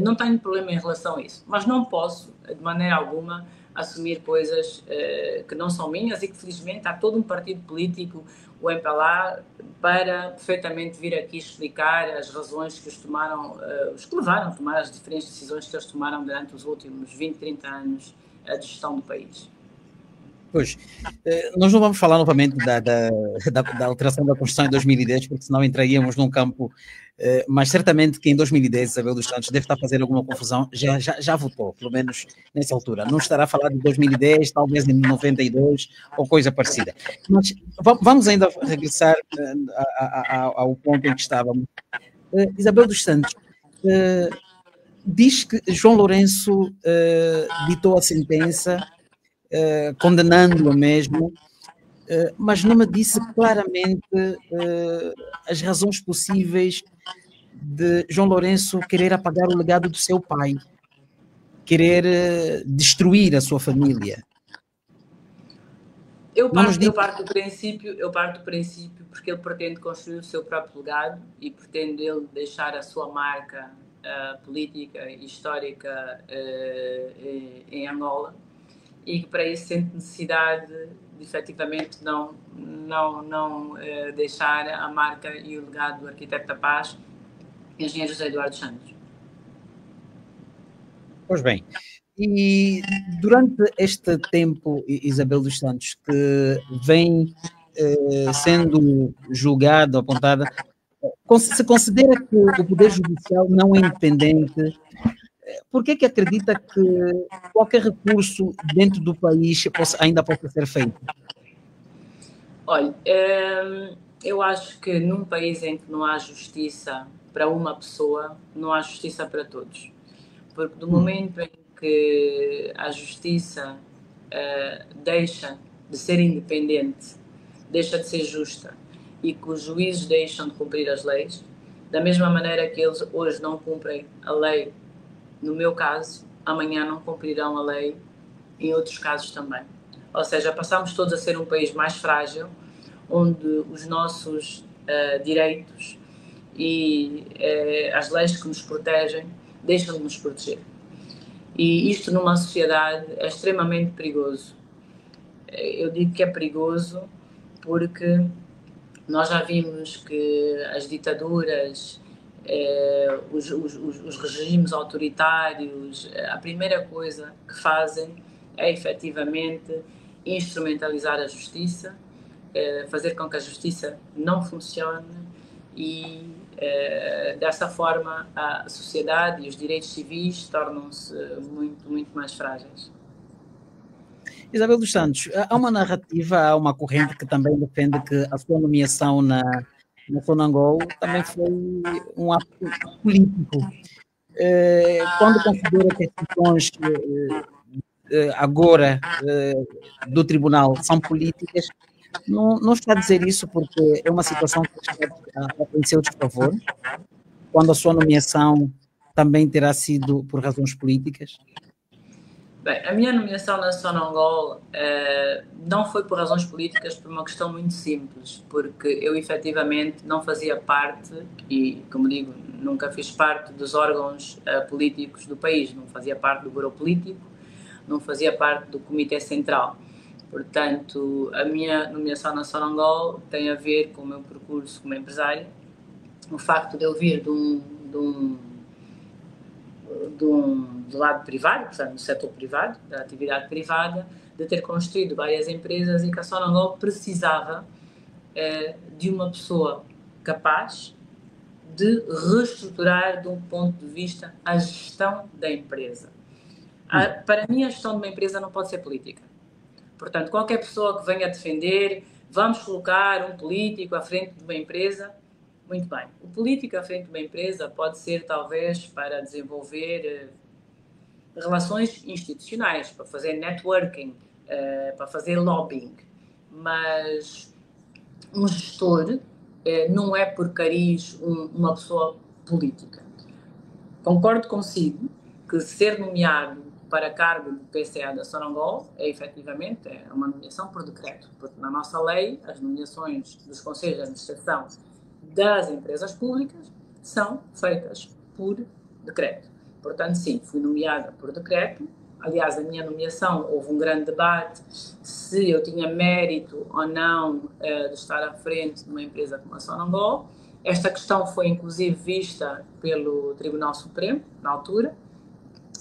não tenho problema em relação a isso. Mas não posso, de maneira alguma, assumir coisas que não são minhas e que, felizmente, há todo um partido político, o MPLA, para perfeitamente vir aqui explicar as razões que os que levaram a tomar as diferentes decisões que eles tomaram durante os últimos 20, 30 anos de gestão do país. Pois, nós não vamos falar novamente da alteração da Constituição em 2010, porque senão entraríamos num campo, mas certamente que em 2010 Isabel dos Santos deve estar a fazer alguma confusão, já votou, pelo menos nessa altura. Não estará a falar de 2010, talvez em 92 ou coisa parecida. Mas vamos ainda regressar ao ponto em que estávamos. Isabel dos Santos diz que João Lourenço ditou a sentença condenando-o mesmo, mas não me disse claramente as razões possíveis de João Lourenço querer apagar o legado do seu pai, querer destruir a sua família. Eu parto do princípio porque ele pretende construir o seu próprio legado e pretende ele deixar a sua marca política e histórica em Angola, e que para isso sente necessidade de efetivamente não deixar a marca e o legado do arquiteto da paz, engenheiro José Eduardo Santos. Pois bem, e durante este tempo, Isabel dos Santos, que vem sendo julgado, apontada, se considera que o Poder Judicial não é independente, por que acredita que qualquer recurso dentro do país ainda possa ser feito? Olha, eu acho que num país em que não há justiça para uma pessoa, não há justiça para todos. Porque do momento em que a justiça deixa de ser independente, deixa de ser justa, e que os juízes deixam de cumprir as leis, da mesma maneira que eles hoje não cumprem a lei, no meu caso, amanhã não cumprirão a lei em outros casos também. Ou seja, passamos todos a ser um país mais frágil, onde os nossos direitos e as leis que nos protegem deixam de nos proteger. E isto numa sociedade é extremamente perigoso. Eu digo que é perigoso porque nós já vimos que as ditaduras, os regimes autoritários, a primeira coisa que fazem é efetivamente instrumentalizar a justiça, fazer com que a justiça não funcione e dessa forma a sociedade e os direitos civis tornam-se muito, muito mais frágeis. Isabel dos Santos, há uma narrativa, há uma corrente que também defende que a sua nomeação na Sonangol também foi um ato político. Quando considera que as decisões agora do tribunal são políticas, não está a dizer isso porque é uma situação que está em seu desfavor, quando a sua nomeação também terá sido por razões políticas? Bem, a minha nomeação na Sonangol não foi por razões políticas, por uma questão muito simples, porque eu efetivamente não fazia parte, e como digo, nunca fiz parte dos órgãos políticos do país, não fazia parte do Bureau Político, não fazia parte do Comitê Central. Portanto, a minha nomeação na Sonangol tem a ver com o meu percurso como empresário, o facto de eu vir do lado privado, portanto, do setor privado, da atividade privada, de ter construído várias empresas e que a Sonangol precisava de uma pessoa capaz de reestruturar, de um ponto de vista, a gestão da empresa. Para mim, a gestão de uma empresa não pode ser política. Portanto, qualquer pessoa que venha defender, vamos colocar um político à frente de uma empresa, muito bem. O político à frente de uma empresa pode ser, talvez, para desenvolver relações institucionais, para fazer networking, para fazer lobbying. Mas um gestor não é por cariz uma pessoa política. Concordo consigo que ser nomeado para cargo do PCA da Sonangol efetivamente uma nomeação por decreto, porque na nossa lei as nomeações dos conselhos de administração das empresas públicas são feitas por decreto. Portanto, sim, fui nomeada por decreto. Aliás, a minha nomeação, houve um grande debate se eu tinha mérito ou não de estar à frente de uma empresa como a Sonangol. Esta questão foi, inclusive, vista pelo Tribunal Supremo, na altura,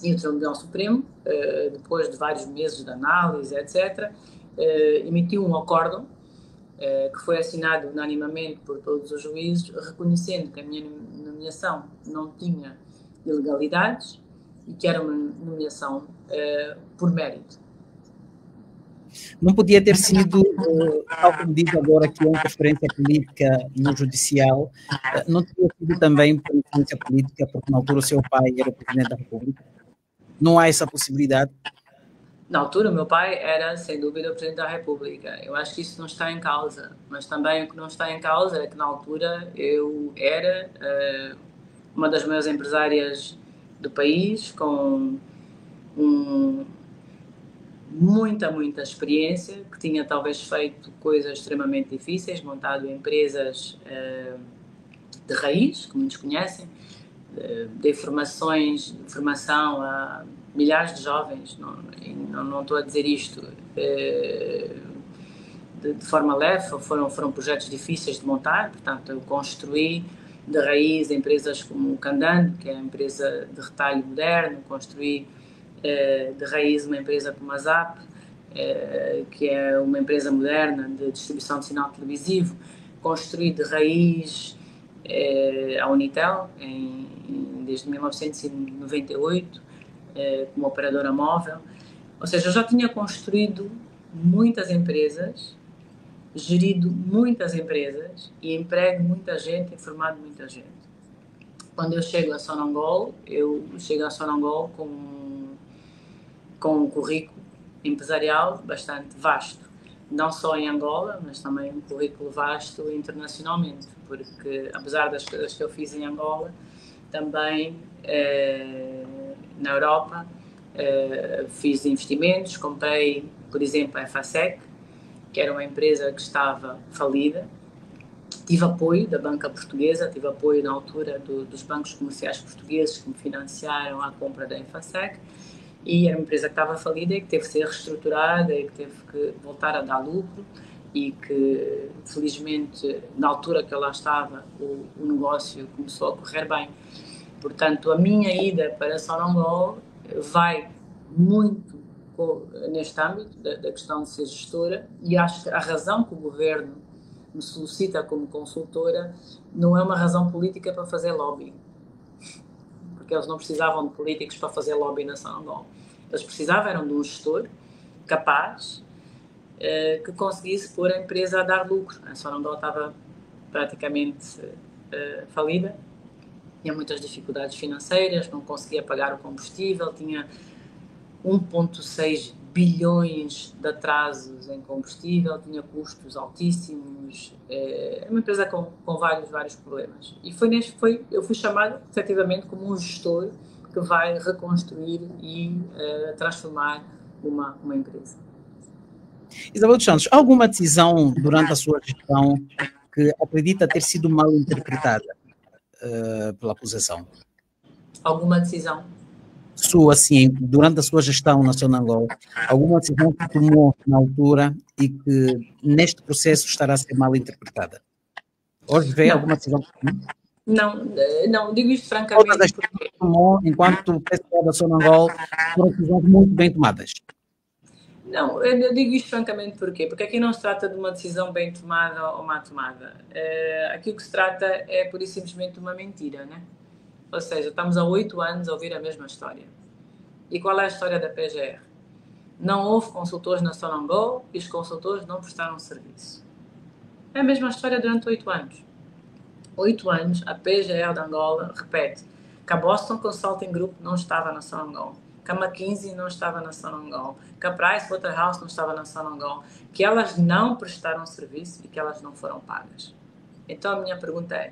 e o Tribunal Supremo, depois de vários meses de análise, etc., emitiu um acórdão que foi assinado unanimamente por todos os juízes, reconhecendo que a minha nomeação não tinha ilegalidades e que era uma nomeação por mérito. Não podia ter sido, tal como diz agora, que é uma interferência política no judicial, não teria sido também por interferência política, porque na altura o seu pai era o Presidente da República? Não há essa possibilidade? Na altura, o meu pai era, sem dúvida, o Presidente da República. Eu acho que isso não está em causa. Mas também o que não está em causa é que, na altura, eu era uma das maiores empresárias do país, com muita experiência, que tinha talvez feito coisas extremamente difíceis, montado empresas de raiz, que muitos conhecem, de formação a milhares de jovens, não estou a dizer isto de forma leve, foram projetos difíceis de montar, portanto eu construí de raiz empresas como o Candando, que é a empresa de retalho moderno, construí de raiz uma empresa como a Zap, que é uma empresa moderna de distribuição de sinal televisivo, construí de raiz a Unitel, desde 1998, como operadora móvel. Ou seja, eu já tinha construído muitas empresas, gerido muitas empresas e emprego muita gente e formado muita gente. Quando eu chego a Sonangol, com um currículo empresarial bastante vasto, não só em Angola, mas também um currículo vasto internacionalmente, porque apesar das coisas que eu fiz em Angola, também na Europa fiz investimentos, comprei, por exemplo, a FASEC, que era uma empresa que estava falida, tive apoio da banca portuguesa, tive apoio na altura dos bancos comerciais portugueses que me financiaram a compra da FASEC, e era uma empresa que estava falida e que teve que ser reestruturada e que teve que voltar a dar lucro e que, felizmente, na altura que eu lá estava, o negócio começou a correr bem. Portanto, a minha ida para Sonangol vai muito neste âmbito da questão de ser gestora, e acho que a razão que o governo me solicita como consultora não é uma razão política para fazer lobby, porque eles não precisavam de políticos para fazer lobby na Sonangol. Eles precisavam eram de um gestor capaz que conseguisse pôr a empresa a dar lucro. A Sonangol estava praticamente falida, tinha muitas dificuldades financeiras, não conseguia pagar o combustível, tinha 1,6 bilhões de atrasos em combustível, tinha custos altíssimos, é uma empresa com vários problemas. E eu fui chamado, efetivamente, como um gestor que vai reconstruir e transformar uma empresa. Isabel dos Santos, alguma decisão durante a sua gestão que acredita ter sido mal interpretada pela acusação? Alguma decisão? Sua, assim, durante a sua gestão na Sonangol, alguma decisão que tomou na altura e que neste processo estará a ser mal interpretada? Hoje vê alguma decisão que tomou? Não, digo isto francamente. Todas as decisões que tomou, enquanto pessoal da Sonangol, foram decisões muito bem tomadas. Não, eu digo isto francamente porquê? Porque aqui não se trata de uma decisão bem tomada ou má tomada. Aqui o que se trata é pura e simplesmente uma mentira, né? Ou seja, estamos há 8 anos a ouvir a mesma história. E qual é a história da PGR? Não houve consultores na Sonangol e os consultores não prestaram serviço. É a mesma história durante 8 anos. 8 anos, a PGR de Angola repete que a Boston Consulting Group não estava na Sonangol, que a McKinsey não estava na Sonangol, que a Pricewaterhouse não estava na Sonangol, que elas não prestaram serviço e que elas não foram pagas. Então a minha pergunta é,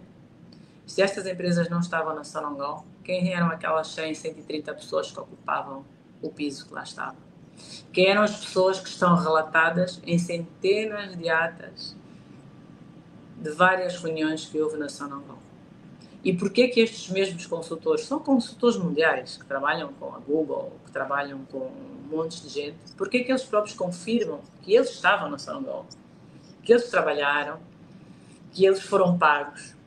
se estas empresas não estavam na Sonangol, quem eram aquelas 100, 130 pessoas que ocupavam o piso que lá estava? Quem eram as pessoas que estão relatadas em centenas de atas de várias reuniões que houve na Sonangol? E porquê que estes mesmos consultores, são consultores mundiais, que trabalham com a Google, que trabalham com montes de gente, porquê que eles próprios confirmam que eles estavam na Sonangol, que eles trabalharam, que eles foram pagos?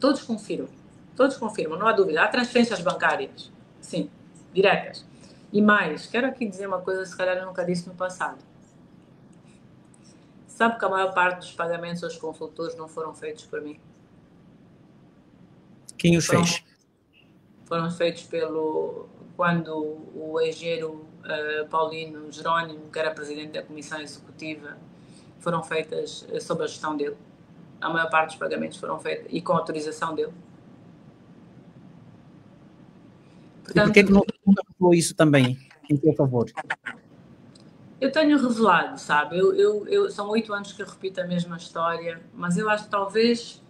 Todos confirmam, não há dúvida. Há transferências bancárias, sim, diretas. E mais, quero aqui dizer uma coisa que se calhar eu nunca disse no passado. Sabe que a maior parte dos pagamentos aos consultores não foram feitos por mim. Quem os fez? Foram feitos quando o engenheiro Paulino Jerónimo, que era presidente da Comissão Executiva, foram feitas sob a gestão dele. A maior parte dos pagamentos foram feitos e com autorização dele. Portanto, e por que é que não revelou isso também, em seu favor? Eu tenho revelado, sabe? São 8 anos que eu repito a mesma história, mas eu acho que talvez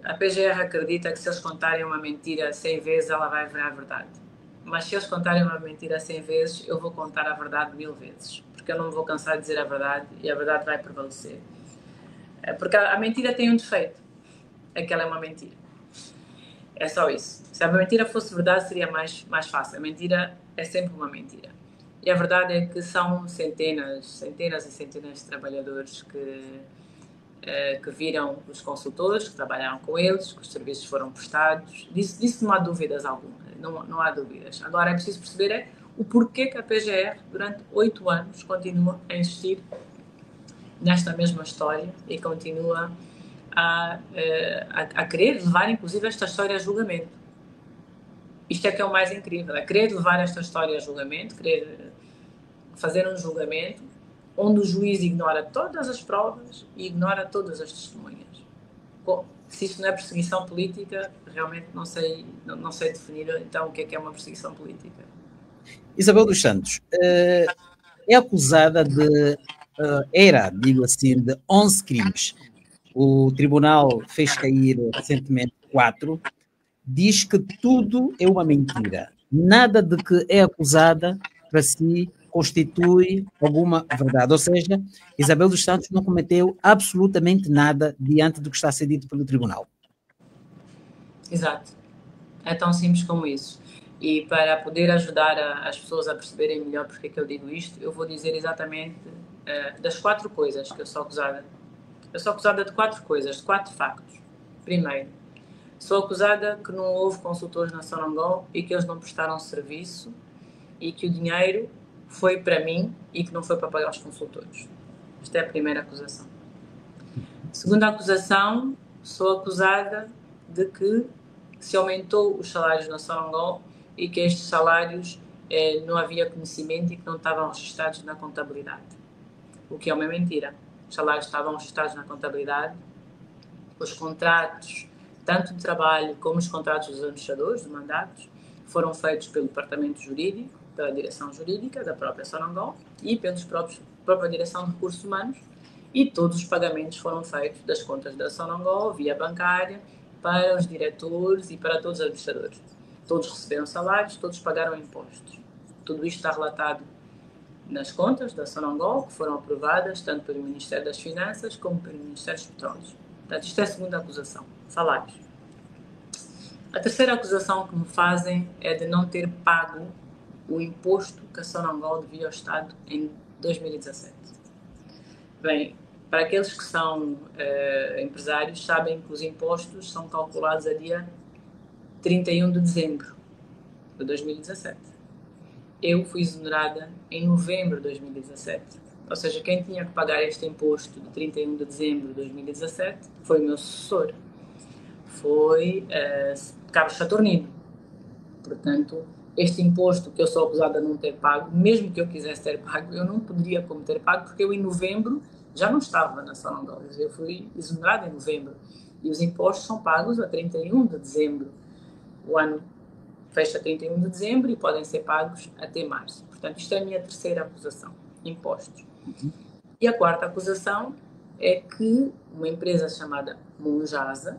a PGR acredita que se eles contarem uma mentira 100 vezes, ela vai virar verdade. Mas se eles contarem uma mentira 100 vezes, eu vou contar a verdade 1000 vezes. Porque eu não me vou cansar de dizer a verdade e a verdade vai prevalecer. Porque a mentira tem um defeito. É que ela é uma mentira. É só isso. Se a mentira fosse verdade, seria mais fácil. A mentira é sempre uma mentira. E a verdade é que são centenas e centenas de trabalhadores que viram os consultores, que trabalharam com eles, que os serviços foram prestados. Disso não há dúvidas alguma. Não há dúvidas. Agora é preciso perceber o porquê que a PGR, durante 8 anos, continua a insistir nesta mesma história e continua a querer levar, inclusive, esta história a julgamento. Isto é que é o mais incrível, é querer levar esta história a julgamento, querer fazer um julgamento onde o juiz ignora todas as provas e ignora todas as testemunhas. Bom, se isto não é perseguição política, realmente não sei definir então o que é uma perseguição política. Isabel dos Santos é acusada de, digo assim, de 11 crimes. O tribunal fez cair recentemente 4. Diz que tudo é uma mentira. Nada de que é acusada para si constitui alguma verdade. Ou seja, Isabel dos Santos não cometeu absolutamente nada diante do que está a ser dito pelo tribunal. Exato. É tão simples como isso. E para poder ajudar as pessoas a perceberem melhor porque é que eu digo isto, eu vou dizer exatamente das 4 coisas que eu sou acusada. Eu sou acusada de 4 coisas, de 4 factos. Primeiro, sou acusada que não houve consultores na Sonangol e que eles não prestaram serviço e que o dinheiro foi para mim e que não foi para pagar os consultores. Esta é a primeira acusação. Segunda acusação, sou acusada de que se aumentou os salários na Sonangol e que estes salários não havia conhecimento e que não estavam registrados na contabilidade. O que é uma mentira. Os salários estavam registrados na contabilidade, os contratos, tanto de trabalho como os contratos dos administradores, de mandatos, foram feitos pelo departamento jurídico, pela direção jurídica da própria Sonangol e pela própria direção de recursos humanos, e todos os pagamentos foram feitos das contas da Sonangol, via bancária, para os diretores e para todos os administradores. Todos receberam salários, todos pagaram impostos. Tudo isto está relatado nas contas da Sonangol, que foram aprovadas tanto pelo Ministério das Finanças como pelo Ministério dos Petróleos. Portanto, isto é a segunda acusação, salários. A terceira acusação que me fazem é de não ter pago o imposto que a Sonangol devia ao Estado em 2017. Bem, para aqueles que são empresários, sabem que os impostos são calculados a dia 31 de dezembro de 2017. Eu fui exonerada em novembro de 2017. Ou seja, quem tinha que pagar este imposto de 31 de dezembro de 2017 foi o meu sucessor. Foi Carlos Saturnino. Portanto, este imposto que eu sou acusada de não ter pago, mesmo que eu quisesse ter pago, eu não poderia como ter pago, porque eu em novembro já não estava na Sonangol. Eu fui exonerada em novembro. E os impostos são pagos a 31 de dezembro. O ano fecha 31 de dezembro e podem ser pagos até março. Portanto, isto é a minha terceira acusação, impostos. E a quarta acusação é que uma empresa chamada Monjasa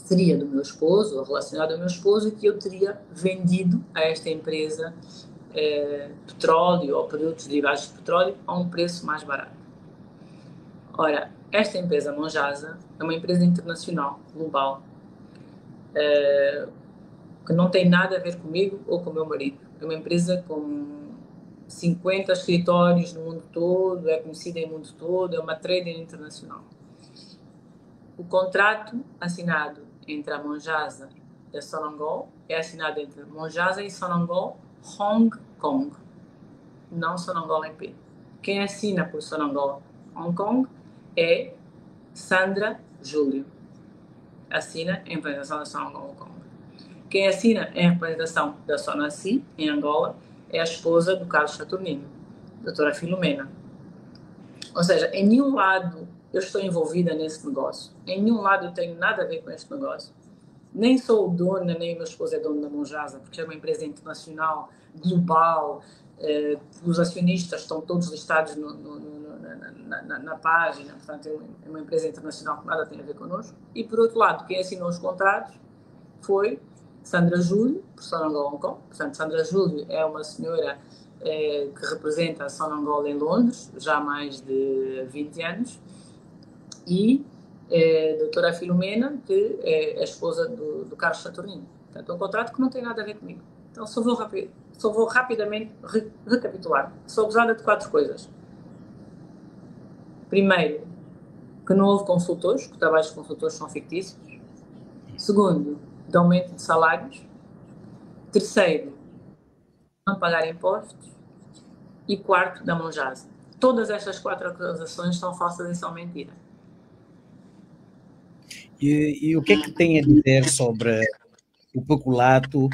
seria do meu esposo, ou relacionada ao meu esposo, e que eu teria vendido a esta empresa petróleo ou produtos derivados de petróleo a um preço mais barato. Ora, esta empresa Monjasa é uma empresa internacional, global, que não tem nada a ver comigo ou com o meu marido. É uma empresa com 50 escritórios no mundo todo, é conhecida no mundo todo, é uma trader internacional. O contrato assinado entre a Monjasa e a Sonangol é assinado entre Monjasa e Sonangol Hong Kong, não Sonangol EP. Quem assina por Sonangol Hong Kong é Sandra Júlio. Assina em representação da Sonangol Hong Kong. Quem assina em representação da Sonassi, em Angola, é a esposa do Carlos Saturnino, doutora Filomena. Ou seja, em nenhum lado eu estou envolvida nesse negócio. Em nenhum lado eu tenho nada a ver com este negócio. Nem sou dona, nem meu esposo é dono da Monjasa, porque é uma empresa internacional, global. Os acionistas estão todos listados na página. Portanto, é uma empresa internacional que nada tem a ver connosco. E, por outro lado, quem assinou os contratos foi Sandra Júlio, por Sonangol Hong Kong. Portanto, Sandra Júlio é uma senhora que representa a Sonangol em Londres, já há mais de 20 anos. E a doutora Filomena, que é a esposa do Carlos Saturnino. Portanto, é um contrato que não tem nada a ver comigo. Então, só vou rapidamente recapitular. Sou acusada de 4 coisas. Primeiro, que não houve consultores, que os trabalhos de consultores são fictícios. Segundo, de aumento de salários. Terceiro, não pagar impostos. E quarto, da Monjasa. Todas estas 4 acusações são falsas e são mentiras. E o que é que tem a dizer sobre o peculato,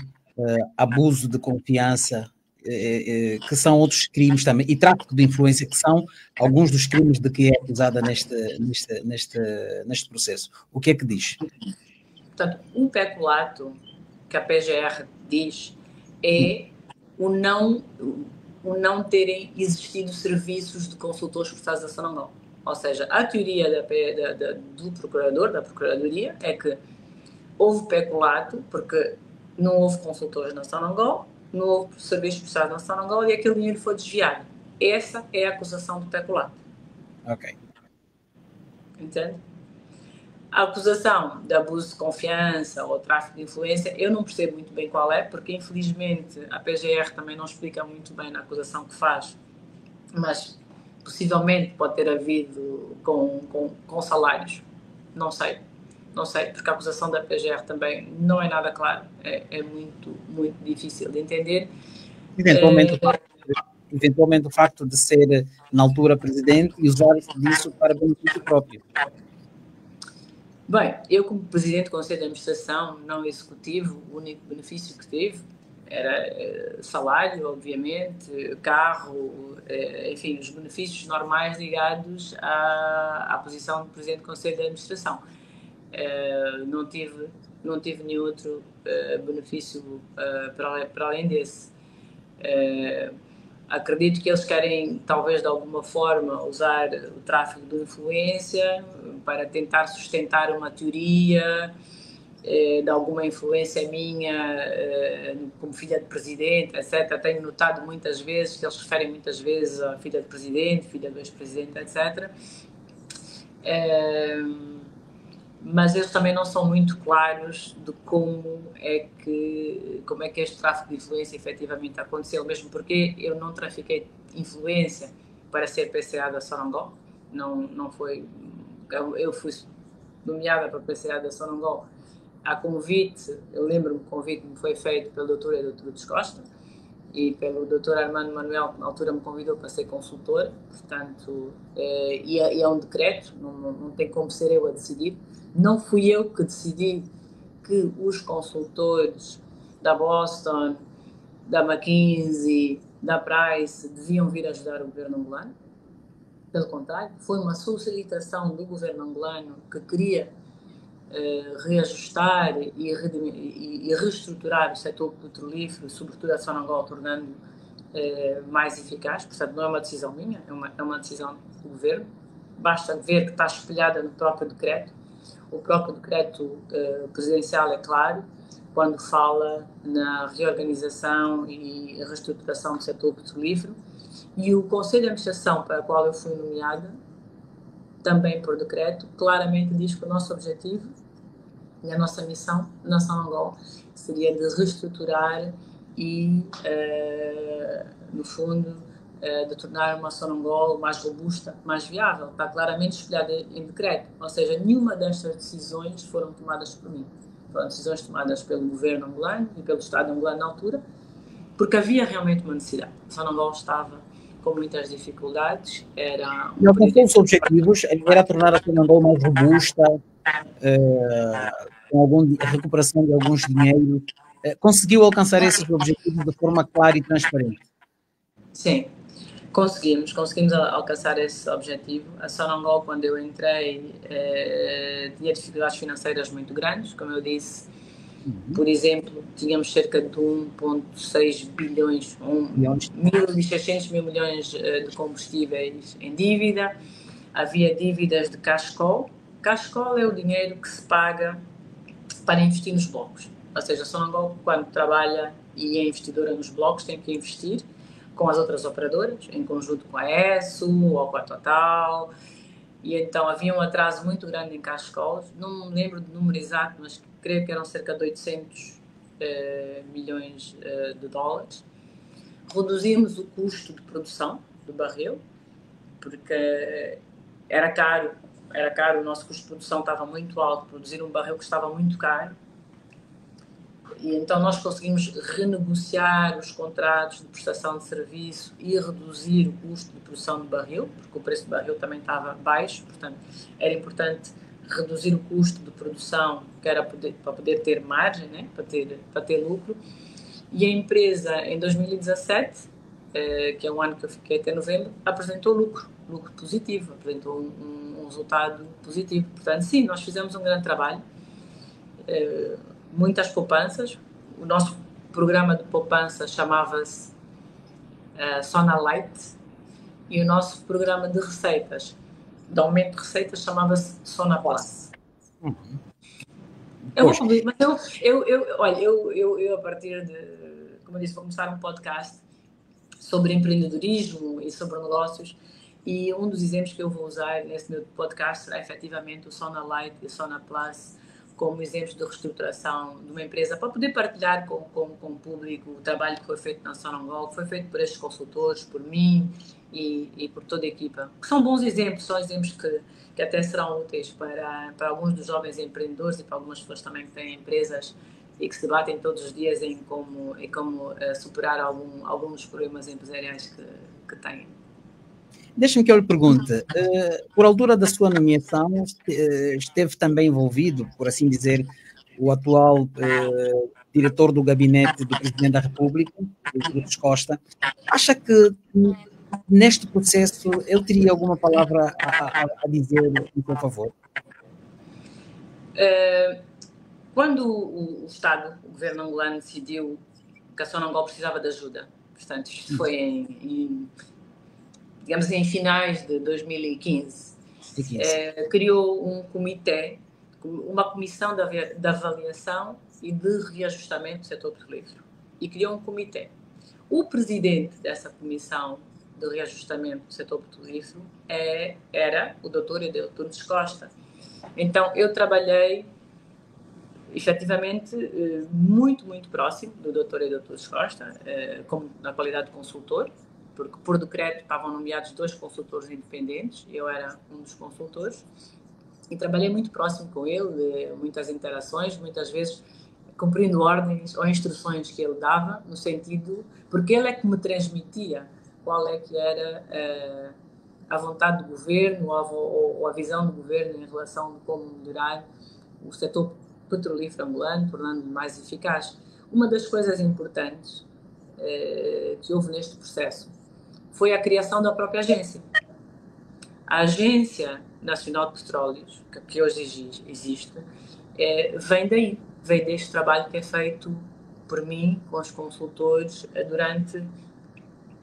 abuso de confiança, que são outros crimes também, e tráfico de influência, que são alguns dos crimes de que é acusada neste processo? O que é que diz? Portanto, um peculato que a PGR diz é o não terem existido serviços de consultores prestados a Sonangol. Ou seja, a teoria do procurador, da procuradoria, é que houve peculato porque não houve consultores na Sonangol, não houve serviços prestados na Sonangol e aquele dinheiro foi desviado. Essa é a acusação do peculato. Ok. Entende? A acusação de abuso de confiança ou tráfico de influência, eu não percebo muito bem qual é, porque infelizmente a PGR também não explica muito bem na acusação que faz, mas possivelmente pode ter havido com salários. Não sei, porque a acusação da PGR também não é nada clara, é muito, muito difícil de entender. Eventualmente o facto de ser, na altura, presidente e usar disso para benefício próprio. Bem, eu como presidente do Conselho de Administração, não executivo, o único benefício que tive era salário, obviamente, carro, enfim, os benefícios normais ligados à posição de presidente do Conselho de Administração. Não tive nenhum outro benefício para além desse. Acredito que eles querem, talvez de alguma forma, usar o tráfico de influência para tentar sustentar uma teoria de alguma influência minha como filha de presidente, etc. Tenho notado muitas vezes que eles referem muitas vezes a filha de presidente, filha do ex-presidente, etc. Mas eles também não são muito claros de como é que este tráfico de influência efetivamente aconteceu, mesmo porque eu não trafiquei influência para ser PCA da Sonangol, não foi, eu fui nomeada para PCA da Sonangol a convite, eu lembro-me que o convite me foi feito pelo doutor Eduardo Costa e pelo doutor Armando Manuel, que na altura me convidou para ser consultor, portanto, e é um decreto, não tem como ser eu a decidir. Não fui eu que decidi que os consultores da Boston, da McKinsey, da Price deviam vir ajudar o governo angolano. Pelo contrário, foi uma solicitação do governo angolano que queria reajustar e reestruturar o setor petrolífero, sobretudo a Sonangol, tornando mais eficaz. Portanto, não é uma decisão minha, é uma decisão do governo. Basta ver que está espelhada no próprio decreto. O próprio decreto presidencial é claro quando fala na reorganização e reestruturação do setor petrolífero, e o Conselho de Administração para o qual eu fui nomeada, também por decreto, claramente diz que o nosso objetivo e a nossa missão na Sonangol seria de reestruturar e, no fundo, de tornar uma Sonangol mais robusta, mais viável. Está claramente espelhada em decreto. Ou seja, nenhuma destas decisões foram tomadas por mim. Foram decisões tomadas pelo governo angolano e pelo Estado angolano na altura, porque havia realmente uma necessidade. A Sonangol estava com muitas dificuldades. Era E alcançou os objetivos, era tornar a Sonangol mais robusta, com recuperação de alguns dinheiros. Conseguiu alcançar esses objetivos de forma clara e transparente? Sim, conseguimos alcançar esse objetivo. A Sonangol, quando eu entrei, tinha dificuldades financeiras muito grandes, como eu disse. Por exemplo, tínhamos cerca de 1,6 bilhões, 1.600 mil milhões de combustíveis em dívida. Havia dívidas de cash call. Cash call é o dinheiro que se paga para investir nos blocos. Ou seja, a Sonangol, quando trabalha e é investidora nos blocos, tem que investir com as outras operadoras, em conjunto com a ESSO ou com a Total. E então havia um atraso muito grande em cash calls. Não me lembro do número exato, mas creio que eram cerca de 800 milhões de dólares. Reduzimos o custo de produção do barril, porque era caro, o nosso custo de produção estava muito alto, produzir um barril custava muito caro. E então nós conseguimos renegociar os contratos de prestação de serviço e reduzir o custo de produção do barril, porque o preço do barril também estava baixo, portanto era importante reduzir o custo de produção, que era para poder ter margem, né? para ter lucro. E a empresa, em 2017, que é um ano que eu fiquei até novembro, apresentou lucro positivo, apresentou um resultado positivo. Portanto, sim, nós fizemos um grande trabalho, muitas poupanças. O nosso programa de poupança chamava-se Sonalight, e o nosso programa de receitas, de aumento de receitas, chamava-se Sonaplus. Eu vou publicar, mas eu a partir de, como eu disse, vou começar um podcast sobre empreendedorismo e sobre negócios, e um dos exemplos que eu vou usar nesse meu podcast será efetivamente o Sonalight e o Sonaplus como exemplos de reestruturação de uma empresa, para poder partilhar com o público o trabalho que foi feito na Sonangol, que foi feito por estes consultores, por mim e por toda a equipa. Que são bons exemplos, são exemplos que até serão úteis para alguns dos jovens empreendedores e para algumas pessoas também que têm empresas e que se debatem todos os dias em como superar alguns dos problemas empresariais que têm. Deixe-me que eu lhe pergunte, por altura da sua nomeação, esteve também envolvido, por assim dizer, o atual diretor do gabinete do Presidente da República, Doutor Costa. Acha que neste processo ele teria alguma palavra a dizer em seu favor? Quando o Estado, o governo angolano, decidiu que a Sonangol precisava de ajuda, portanto, isto foi digamos em finais de 2015, criou um comitê, uma comissão de avaliação e de reajustamento do setor petrolífero, e criou um comitê. O presidente dessa comissão de reajustamento do setor petrolífero era o Dr. Edelturdes Costa. Então, eu trabalhei efetivamente muito, muito próximo do Dr. Edelturdes Costa, na qualidade de consultor, porque por decreto estavam nomeados 2 consultores independentes, eu era um dos consultores, e trabalhei muito próximo com ele, muitas interações, muitas vezes cumprindo ordens ou instruções que ele dava, no sentido, porque ele é que me transmitia qual é que era a vontade do governo ou a visão do governo em relação a como melhorar o setor petrolífero angolano, tornando-o mais eficaz. Uma das coisas importantes que houve neste processo foi a criação da própria agência. A Agência Nacional de Petróleos, que hoje existe, vem deste trabalho que é feito por mim, com os consultores, durante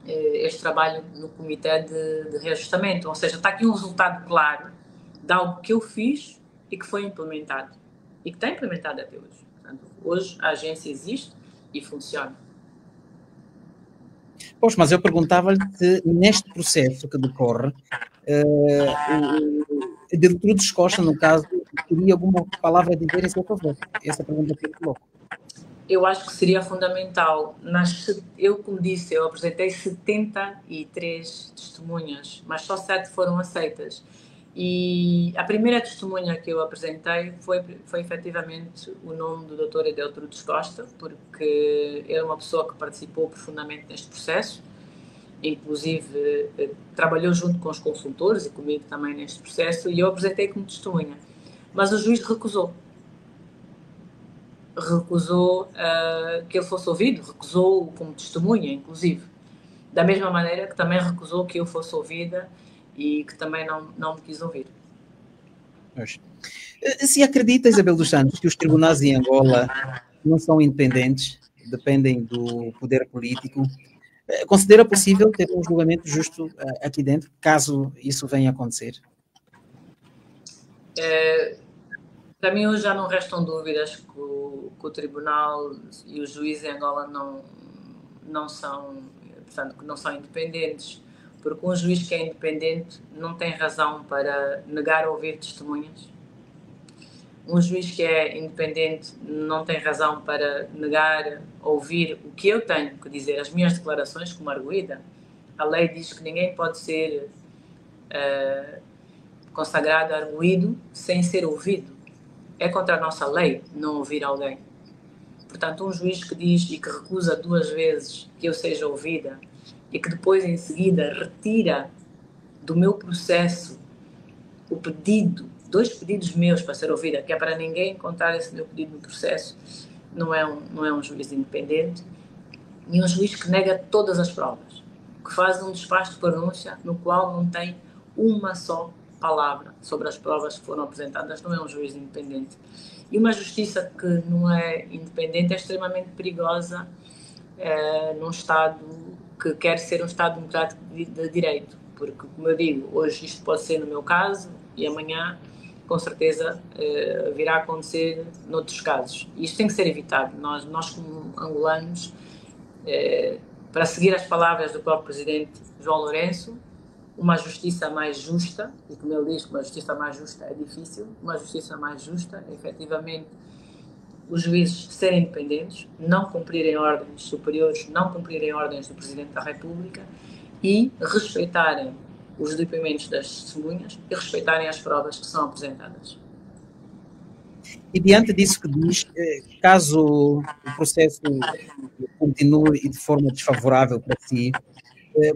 este trabalho no Comitê de Reajustamento. Ou seja, está aqui um resultado claro de algo que eu fiz e que foi implementado. E que está implementado até hoje. Portanto, hoje a agência existe e funciona. Pois, mas eu perguntava-lhe se neste processo que decorre, o Edelturdes Costa, no caso, teria alguma palavra a dizer em seu favor. Essa pergunta que ele colocou. Eu acho que seria fundamental. Como disse, eu apresentei 73 testemunhas, mas só 7 foram aceitas. E a primeira testemunha que eu apresentei foi efetivamente o nome do Dr. Edelturdes Costa, porque ele é uma pessoa que participou profundamente neste processo. inclusive trabalhou junto com os consultores e comigo também neste processo, e eu apresentei como testemunha. Mas o juiz recusou que ele fosse ouvido, recusou como testemunha, inclusive. Da mesma maneira que também recusou que eu fosse ouvida e que também não me quis ouvir. Se acredita, Isabel dos Santos, que os tribunais em Angola não são independentes, dependem do poder político, considera possível ter um julgamento justo aqui dentro, caso isso venha a acontecer? Para mim, hoje já não restam dúvidas que o tribunal e os juízes em Angola não são, portanto, que não são independentes, porque um juiz que é independente não tem razão para negar ouvir testemunhas. Um juiz que é independente não tem razão para negar ouvir o que eu tenho que dizer, as minhas declarações como arguida. A lei diz que ninguém pode ser consagrado, arguído, sem ser ouvido. É contra a nossa lei não ouvir alguém. Portanto, um juiz que diz e que recusa 2 vezes que eu seja ouvida e que depois, em seguida, retira do meu processo o pedido, 2 pedidos meus para ser ouvida, que é para ninguém encontrar esse meu pedido no processo, não é um juiz independente, e um juiz que nega todas as provas, que faz um despacho de pronúncia no qual não tem uma só palavra sobre as provas que foram apresentadas, não é um juiz independente. E uma justiça que não é independente é extremamente perigosa num Estado que quer ser um Estado democrático de direito, porque, como eu digo, hoje isto pode ser no meu caso e amanhã, com certeza, virá a acontecer noutros casos. E isto tem que ser evitado. Nós como angolanos, para seguir as palavras do próprio presidente João Lourenço, uma justiça mais justa, e como ele diz que uma justiça mais justa é difícil, uma justiça mais justa, efetivamente, os juízes serem independentes, não cumprirem ordens superiores, não cumprirem ordens do Presidente da República e respeitarem os depoimentos das testemunhas e respeitarem as provas que são apresentadas. E diante disso que diz, caso o processo continue de forma desfavorável para si,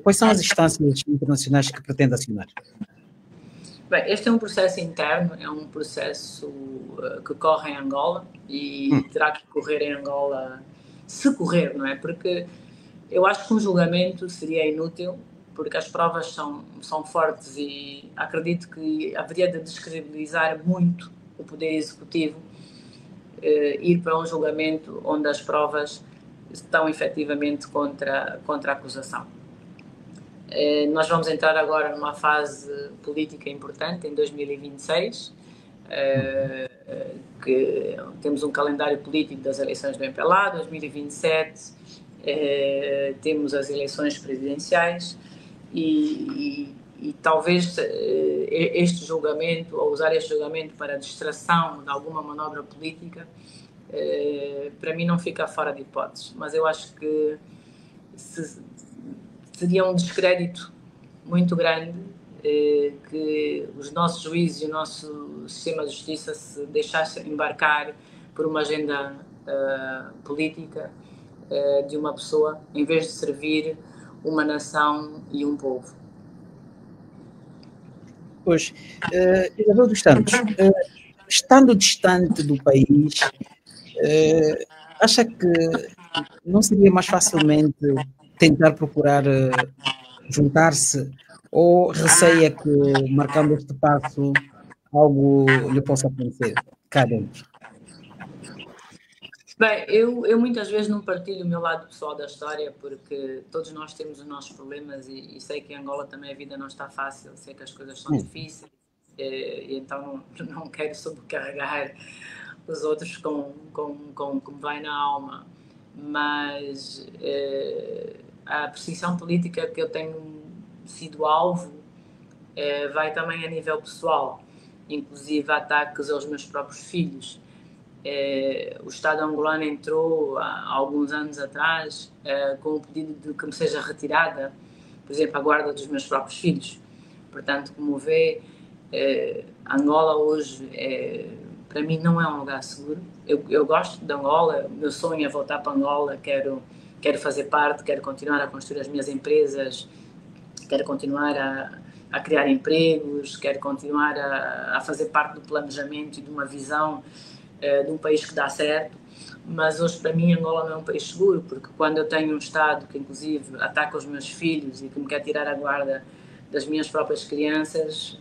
quais são as instâncias internacionais que pretende acionar? Bem, este é um processo interno, é um processo que corre em Angola e terá que correr em Angola, se correr, não é? Porque eu acho que um julgamento seria inútil, porque as provas são fortes e acredito que haveria de descredibilizar muito o Poder Executivo ir para um julgamento onde as provas estão efetivamente contra a acusação. Nós vamos entrar agora numa fase política importante, em 2026, que temos um calendário político das eleições do MPLA, 2027, temos as eleições presidenciais e talvez este julgamento, ou usar este julgamento para distração de alguma manobra política, para mim não fica fora de hipótese, mas eu acho que seria um descrédito muito grande que os nossos juízes e o nosso sistema de justiça se deixassem embarcar por uma agenda política de uma pessoa, em vez de servir uma nação e um povo. Pois, Isabel dos Santos, estando distante do país, acha que não seria mais facilmente tentar procurar juntar-se, ou receia que, marcando este passo, algo lhe possa acontecer cá dentro? Bem, eu muitas vezes não partilho o meu lado pessoal da história, porque todos nós temos os nossos problemas e sei que em Angola também a vida não está fácil, sei que as coisas são difíceis, e então não quero sobrecarregar os outros com me vai na alma, mas a perseguição política que eu tenho sido alvo vai também a nível pessoal, inclusive ataques aos meus próprios filhos. O Estado angolano entrou há alguns anos atrás com o pedido de que me seja retirada, por exemplo, a guarda dos meus próprios filhos. Portanto, como vê, Angola hoje, para mim, não é um lugar seguro. Eu gosto de Angola, meu sonho é voltar para Angola, quero quero fazer parte, quero continuar a construir as minhas empresas, quero continuar a criar empregos, quero continuar a fazer parte do planejamento e de uma visão de um país que dá certo. Mas hoje, para mim, Angola não é um país seguro, porque quando eu tenho um Estado que, inclusive, ataca os meus filhos e que me quer tirar a guarda das minhas próprias crianças,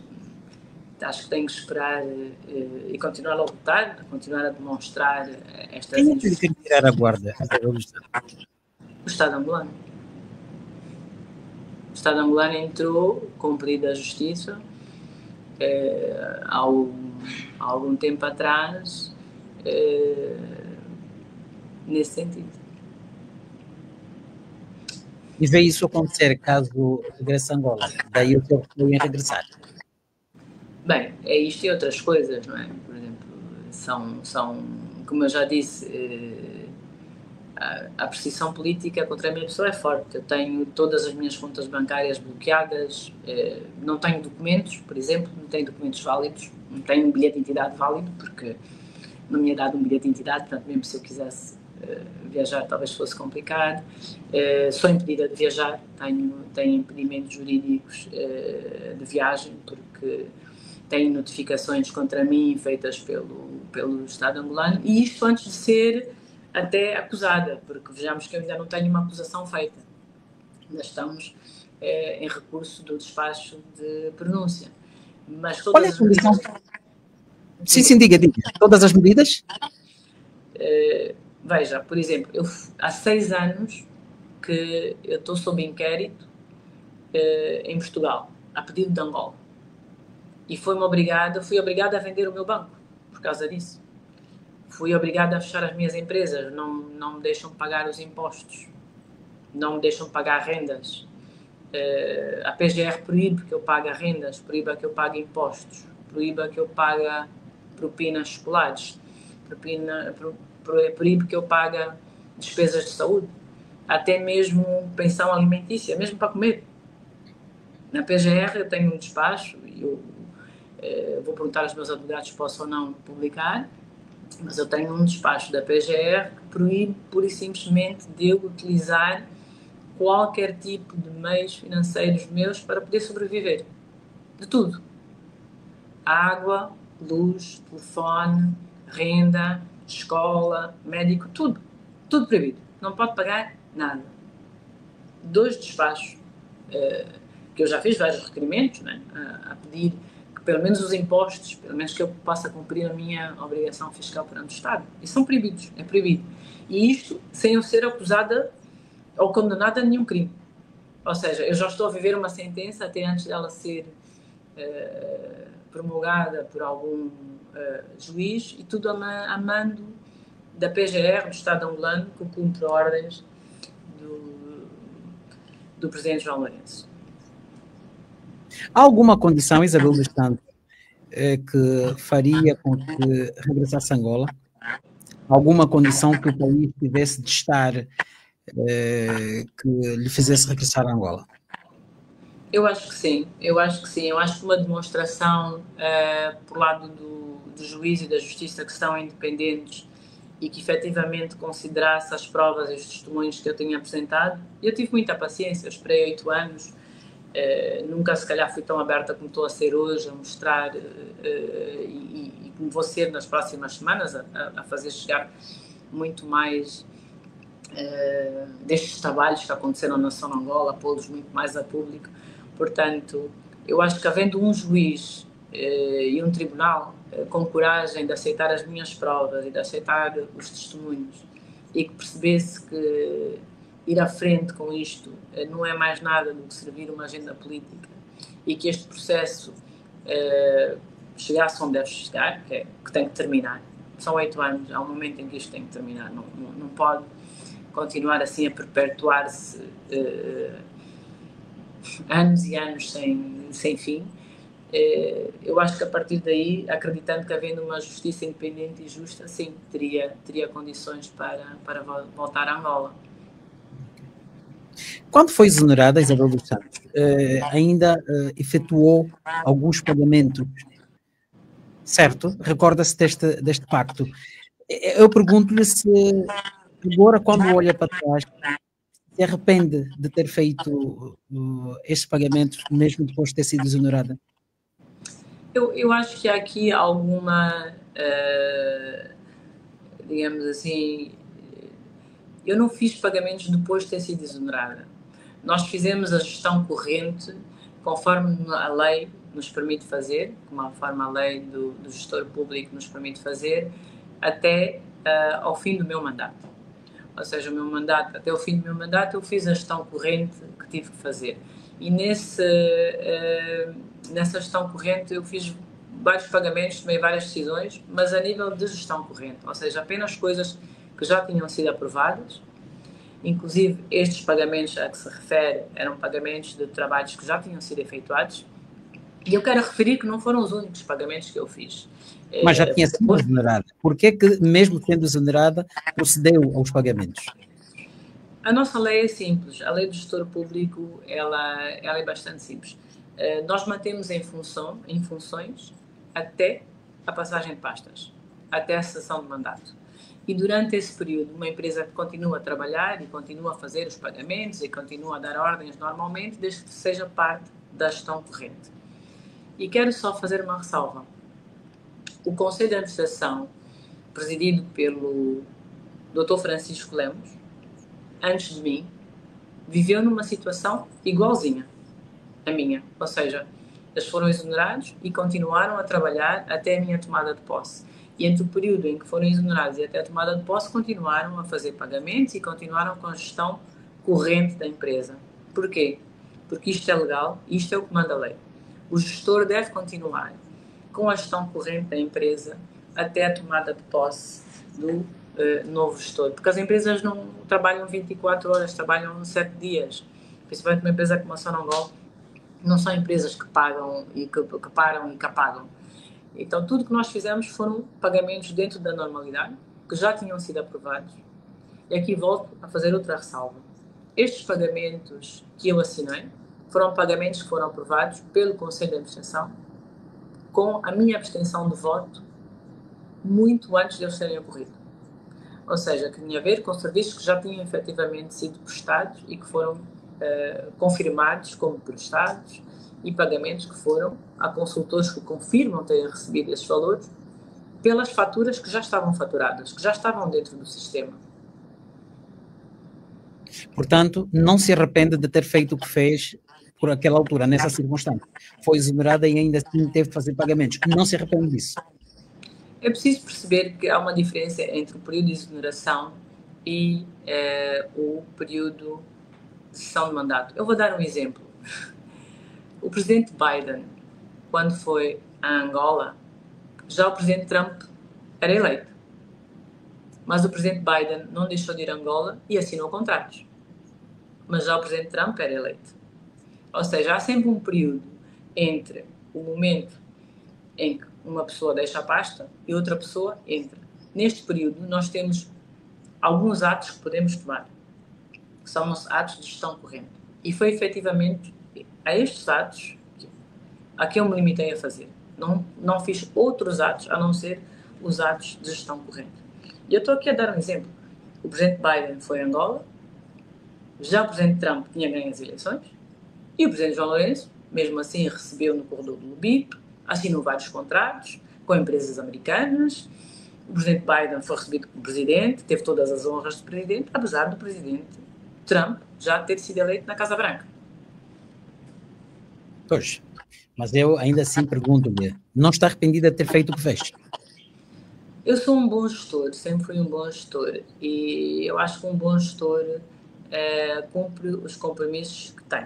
acho que tenho que esperar e continuar a lutar, continuar a demonstrar estas Quem é que quer tirar a guarda? O Estado angolano. O Estado angolano entrou com um pedido da Justiça há algum tempo atrás, nesse sentido. E vê isso acontecer caso regresse a Angola? Daí o seu apoio em regressar? Bem, é isto e outras coisas, não é? Por exemplo, são como eu já disse, a perseguição política contra a minha pessoa é forte. Eu tenho todas as minhas contas bancárias bloqueadas, não tenho documentos, por exemplo, não tenho documentos válidos, não tenho um bilhete de identidade válido, porque não me é dado um bilhete de identidade, portanto, mesmo se eu quisesse viajar, talvez fosse complicado. Sou impedida de viajar, tenho impedimentos jurídicos de viagem, porque tenho notificações contra mim feitas pelo Estado angolano, e isto antes de ser até acusada, porque vejamos que eu ainda não tenho uma acusação feita. Ainda estamos em recurso do despacho de pronúncia. Mas qual é a condição? Sim, diga. Todas as medidas? Veja, por exemplo, há 6 anos que eu estou sob inquérito em Portugal, a pedido de Angola. E fui obrigada a vender o meu banco por causa disso. Fui obrigada a fechar as minhas empresas, não me deixam pagar os impostos, não me deixam pagar rendas. A PGR proíbe que eu pague rendas, proíbe que eu pague impostos, proíbe que eu pague propinas escolares, proíbe que eu pague despesas de saúde, até mesmo pensão alimentícia, mesmo para comer. Na PGR eu tenho um despacho, e eu vou perguntar aos meus advogados se posso ou não publicar, mas eu tenho um despacho da PGR que proíbe pura e simplesmente de eu utilizar qualquer tipo de meios financeiros meus para poder sobreviver. De tudo. Água, luz, telefone, renda, escola, médico, tudo. Tudo proibido. Não pode pagar nada. 2 despachos, que eu já fiz vários requerimentos, né, a pedir que pelo menos os impostos, pelo menos que eu possa cumprir a minha obrigação fiscal perante o Estado. E são proibidos, é proibido. E isto sem eu ser acusada ou condenada a nenhum crime. Ou seja, eu já estou a viver uma sentença até antes dela ser promulgada por algum juiz, e tudo a mando da PGR, do Estado angolano, que cumpre ordens do Presidente João Lourenço. Há alguma condição, Isabel dos Santos, que faria com que regressasse a Angola? Alguma condição que o país tivesse de estar que lhe fizesse regressar a Angola? Eu acho que sim. Eu acho que uma demonstração por lado do juiz e da justiça que são independentes e que efetivamente considerasse as provas e os testemunhos que eu tinha apresentado. Eu tive muita paciência, eu esperei 8 anos, nunca se calhar fui tão aberta como estou a ser hoje, a mostrar e como vou ser nas próximas semanas, a fazer chegar muito mais destes trabalhos que aconteceram na Nação Angola, pô-los muito mais a público. Portanto, eu acho que havendo um juiz e um tribunal com coragem de aceitar as minhas provas e de aceitar os testemunhos, e que percebesse que ir à frente com isto não é mais nada do que servir uma agenda política, e que este processo chegasse onde deve chegar, que tem que terminar. São 8 anos, há um momento em que isto tem que terminar, não pode continuar assim a perpetuar-se anos e anos sem fim. Eu acho que a partir daí, acreditando que havendo uma justiça independente e justa, sim, teria condições para voltar a Angola. Quando foi exonerada, Isabel dos Santos, ainda efetuou alguns pagamentos, certo? Recorda-se deste pacto. Eu pergunto-lhe se agora, quando olha para trás, se arrepende de ter feito estes pagamentos, mesmo depois de ter sido exonerada? Eu acho que há aqui alguma, digamos assim, eu não fiz pagamentos depois de ter sido exonerada. Nós fizemos a gestão corrente conforme a lei nos permite fazer, conforme a lei do gestor público nos permite fazer, até ao fim do meu mandato. Ou seja, até o fim do meu mandato eu fiz a gestão corrente que tive que fazer. E nessa gestão corrente eu fiz vários pagamentos, tomei várias decisões, mas a nível de gestão corrente, ou seja, apenas coisas que já tinham sido aprovadas. Inclusive, estes pagamentos a que se refere eram pagamentos de trabalhos que já tinham sido efetuados. E eu quero referir que não foram os únicos pagamentos que eu fiz. Mas já tinha sido exonerada. Por que, mesmo sendo exonerada, procedeu aos pagamentos? A nossa lei é simples. A lei do gestor público ela é bastante simples. Nós mantemos em funções até a passagem de pastas, até a cessação de mandato. E durante esse período, uma empresa continua a trabalhar e continua a fazer os pagamentos e continua a dar ordens normalmente, desde que seja parte da gestão corrente. E quero só fazer uma ressalva. O Conselho de Administração, presidido pelo Dr. Francisco Lemos, antes de mim, viveu numa situação igualzinha à minha. Ou seja, eles foram exonerados e continuaram a trabalhar até a minha tomada de posse. E entre o período em que foram exonerados e até a tomada de posse, continuaram a fazer pagamentos e continuaram com a gestão corrente da empresa. Porquê? Porque isto é legal, isto é o que manda a lei. O gestor deve continuar com a gestão corrente da empresa até a tomada de posse do novo gestor. Porque as empresas não trabalham 24 horas, trabalham 7 dias. Principalmente uma empresa como a Sonangol, não são empresas que pagam e que param e que apagam. Então, tudo que nós fizemos foram pagamentos dentro da normalidade, que já tinham sido aprovados. E aqui volto a fazer outra ressalva. Estes pagamentos que eu assinei foram pagamentos que foram aprovados pelo Conselho de Administração com a minha abstenção de voto muito antes de eles serem ocorridos. Ou seja, que tinha a ver com serviços que já tinham efetivamente sido prestados e que foram confirmados como prestados e pagamentos que foram a consultores que confirmam terem recebido esses valores pelas faturas que já estavam faturadas, que já estavam dentro do sistema. Portanto, não se arrepende de ter feito o que fez por aquela altura, nessa circunstância. Foi exonerada e ainda assim teve que fazer pagamentos. Não se arrepende disso. É preciso perceber que há uma diferença entre o período de exoneração e o período de cessão de mandato. Eu vou dar um exemplo. O presidente Biden, quando foi a Angola, já o presidente Trump era eleito. Mas o presidente Biden não deixou de ir a Angola e assinou contratos. Mas já o presidente Trump era eleito. Ou seja, há sempre um período entre o momento em que uma pessoa deixa a pasta e outra pessoa entra. Neste período, nós temos alguns atos que podemos tomar, que são os atos de gestão corrente. E foi efetivamente a estes atos a que eu me limitei a fazer. Não fiz outros atos a não ser os atos de gestão corrente. E eu estou aqui a dar um exemplo. O presidente Biden foi a Angola, já o presidente Trump tinha ganho as eleições, e o presidente João Lourenço, mesmo assim, recebeu no corredor do Lubip, assinou vários contratos com empresas americanas. O presidente Biden foi recebido como presidente, teve todas as honras de presidente, apesar do presidente Trump já ter sido eleito na Casa Branca. Pois, mas eu ainda assim pergunto-lhe, não está arrependida de ter feito o que fez? Eu sou um bom gestor, sempre fui um bom gestor, e eu acho que um bom gestor cumpre os compromissos que tem.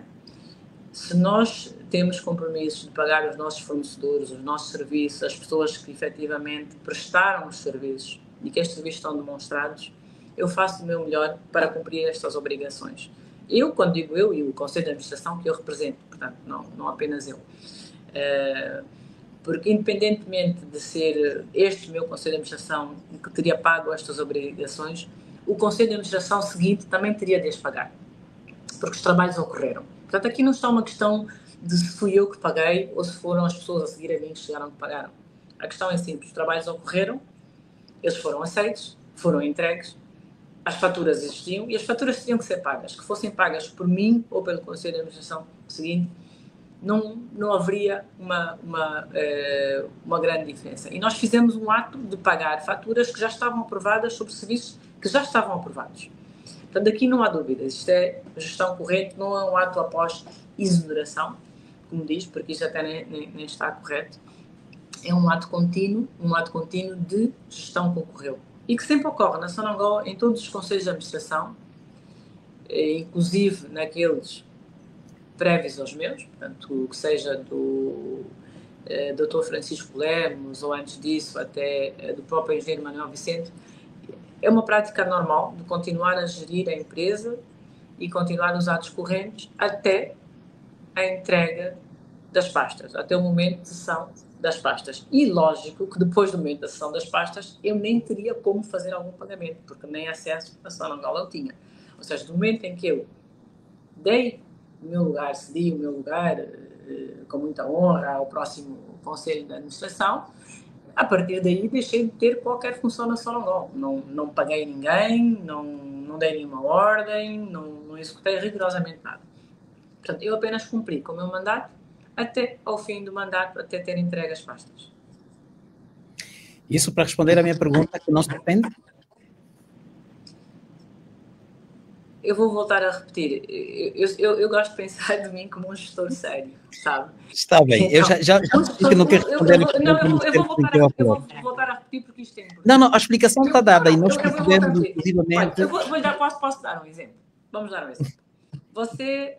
Se nós temos compromissos de pagar os nossos fornecedores, os nossos serviços, as pessoas que efetivamente prestaram os serviços e que estes serviços estão demonstrados, eu faço o meu melhor para cumprir estas obrigações. Eu, quando digo eu, e o Conselho de Administração que eu represento, portanto, não apenas eu. Porque independentemente de ser este meu Conselho de Administração que teria pago estas obrigações, o Conselho de Administração seguinte também teria de as pagar, porque os trabalhos ocorreram. Portanto, aqui não está uma questão de se fui eu que paguei ou se foram as pessoas a seguir a mim que chegaram que pagaram. A questão é simples, os trabalhos ocorreram, eles foram aceitos, foram entregues as faturas existiam e as faturas tinham que ser pagas. Que fossem pagas por mim ou pelo Conselho de Administração seguinte, não haveria uma grande diferença. E nós fizemos um ato de pagar faturas que já estavam aprovadas sobre serviços que já estavam aprovados. Portanto, aqui não há dúvidas. Isto é gestão corrente, não é um ato após exoneração, como diz, porque isto até nem está correto. É um ato contínuo de gestão que ocorreu. E que sempre ocorre na Sonangol, em todos os conselhos de administração, inclusive naqueles prévios aos meus, portanto, que seja do Dr. Francisco Lemos, ou antes disso até do próprio engenheiro Manuel Vicente, é uma prática normal de continuar a gerir a empresa e continuar os atos correntes até a entrega das pastas, até o momento de sessão das pastas. E lógico que depois do momento da sessão das pastas eu nem teria como fazer algum pagamento, porque nem acesso a Sonangol eu tinha. Ou seja, do momento em que eu dei o meu lugar, cedi o meu lugar com muita honra ao próximo Conselho de Administração, a partir daí deixei de ter qualquer função na Sonangol. Não paguei ninguém, não dei nenhuma ordem, não executei rigorosamente nada. Portanto, eu apenas cumpri com o meu mandato até ao fim do mandato, até ter entregue as pastas. Isso para responder à minha pergunta, que não se arrepende? Eu vou voltar a repetir. Eu gosto de pensar de mim como um gestor sério, sabe? Está bem. Então, eu já que não quero responder. Eu vou voltar a repetir porque isto é importante. Não, a explicação está dada e nós percebemos exclusivamente. Posso dar um exemplo? Vamos dar um exemplo. Você,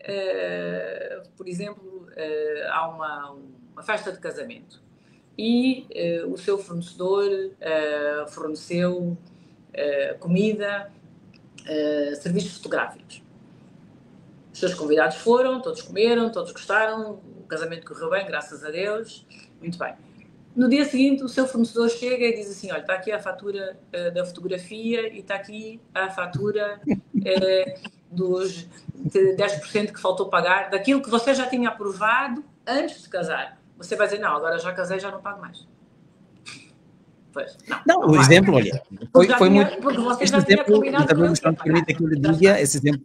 por exemplo, há uma festa de casamento e o seu fornecedor forneceu comida, serviços fotográficos. Os seus convidados foram, todos comeram, todos gostaram, o casamento correu bem, graças a Deus, muito bem. No dia seguinte, o seu fornecedor chega e diz assim, olha, está aqui a fatura da fotografia e está aqui a fatura dos 10% que faltou pagar, daquilo que você já tinha aprovado antes de casar. Você vai dizer, não, agora já casei, já não pago mais. Pois, não o exemplo, olha, foi muito. Porque você já tinha combinado. Permite que eu lhe diga, esse exemplo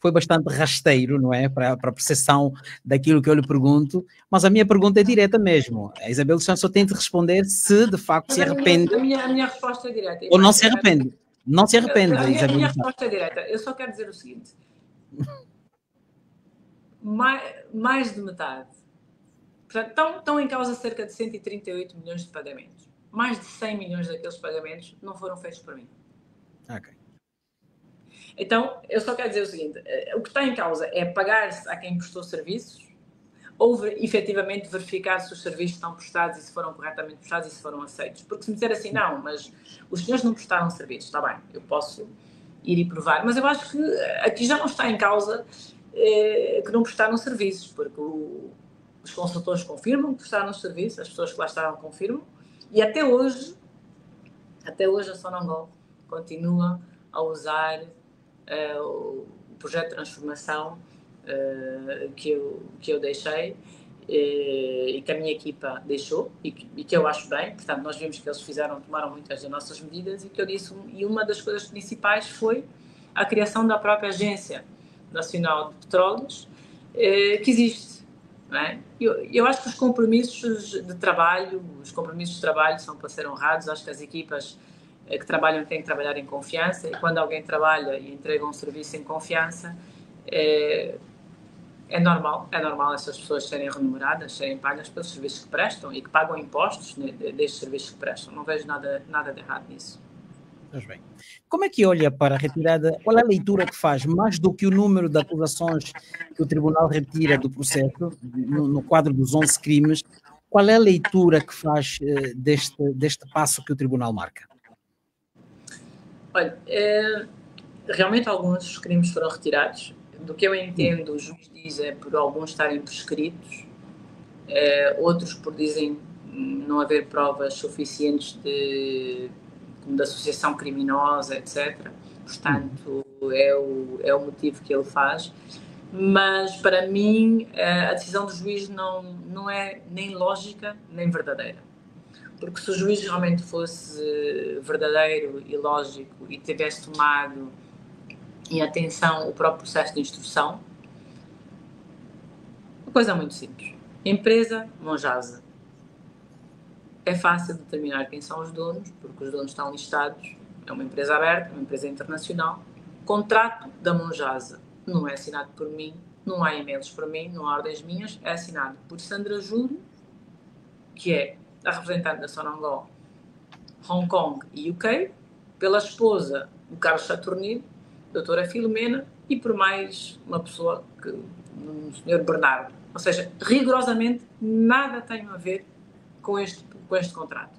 foi bastante rasteiro, não é? Para a percepção daquilo que eu lhe pergunto, mas a minha pergunta é direta mesmo. A Isabel dos Santos só tem de responder se de facto se arrepende. A minha resposta é direta. Ou não se arrepende. Não se arrepende, Isabel. A minha resposta é direta. Eu só quero dizer o seguinte: mais de metade. Portanto, estão em causa cerca de 138 milhões de pagamentos. Mais de 100 milhões daqueles pagamentos não foram feitos por mim. Ok. Então, eu só quero dizer o seguinte, o que está em causa é pagar-se a quem prestou serviços ou efetivamente verificar se os serviços estão prestados e se foram corretamente prestados e se foram aceitos. Porque se me disser assim, não, mas os senhores não prestaram serviços, está bem, eu posso ir e provar. Mas eu acho que aqui já não está em causa que não prestaram serviços, porque os consultores confirmam que prestaram os serviços, as pessoas que lá estavam confirmam, e até hoje a Sonangol continua a usar o projeto de transformação que eu deixei e que a minha equipa deixou e que eu acho bem. Portanto, nós vimos que eles tomaram muitas das nossas medidas e que eu disse, e uma das coisas principais foi a criação da própria Agência Nacional de Petróleos que existe. Não é? Eu acho que os compromissos de trabalho são para ser honrados. Acho que as equipas que trabalham têm que trabalhar em confiança, e quando alguém trabalha e entrega um serviço em confiança, é normal essas pessoas serem remuneradas, serem pagas pelos serviços que prestam e que pagam impostos destes serviços que prestam. Não vejo nada de errado nisso. Pois bem. Como é que olha para a retirada? Qual é a leitura que faz, mais do que o número de acusações que o Tribunal retira do processo, no quadro dos 11 crimes, qual é a leitura que faz deste passo que o Tribunal marca? Olha, realmente alguns dos crimes foram retirados. Do que eu entendo, o juiz diz por alguns estarem prescritos, outros por dizem não haver provas suficientes de associação criminosa, etc. Portanto, é o motivo que ele faz. Mas, para mim, a decisão do juiz não é nem lógica, nem verdadeira. Porque se o juiz realmente fosse verdadeiro e lógico e tivesse tomado em atenção o próprio processo de instrução, uma coisa muito simples. Empresa Monjasa. É fácil determinar quem são os donos, porque os donos estão listados. É uma empresa aberta, uma empresa internacional. Contrato da Monjasa não é assinado por mim, não há e-mails para mim, não há ordens minhas, é assinado por Sandra Júlio, que é a representante da Sonangol, Hong Kong e UK, pela esposa do Carlos Saturnino, doutora Filomena, e por mais uma pessoa, um senhor Bernardo. Ou seja, rigorosamente nada tem a ver com este contrato.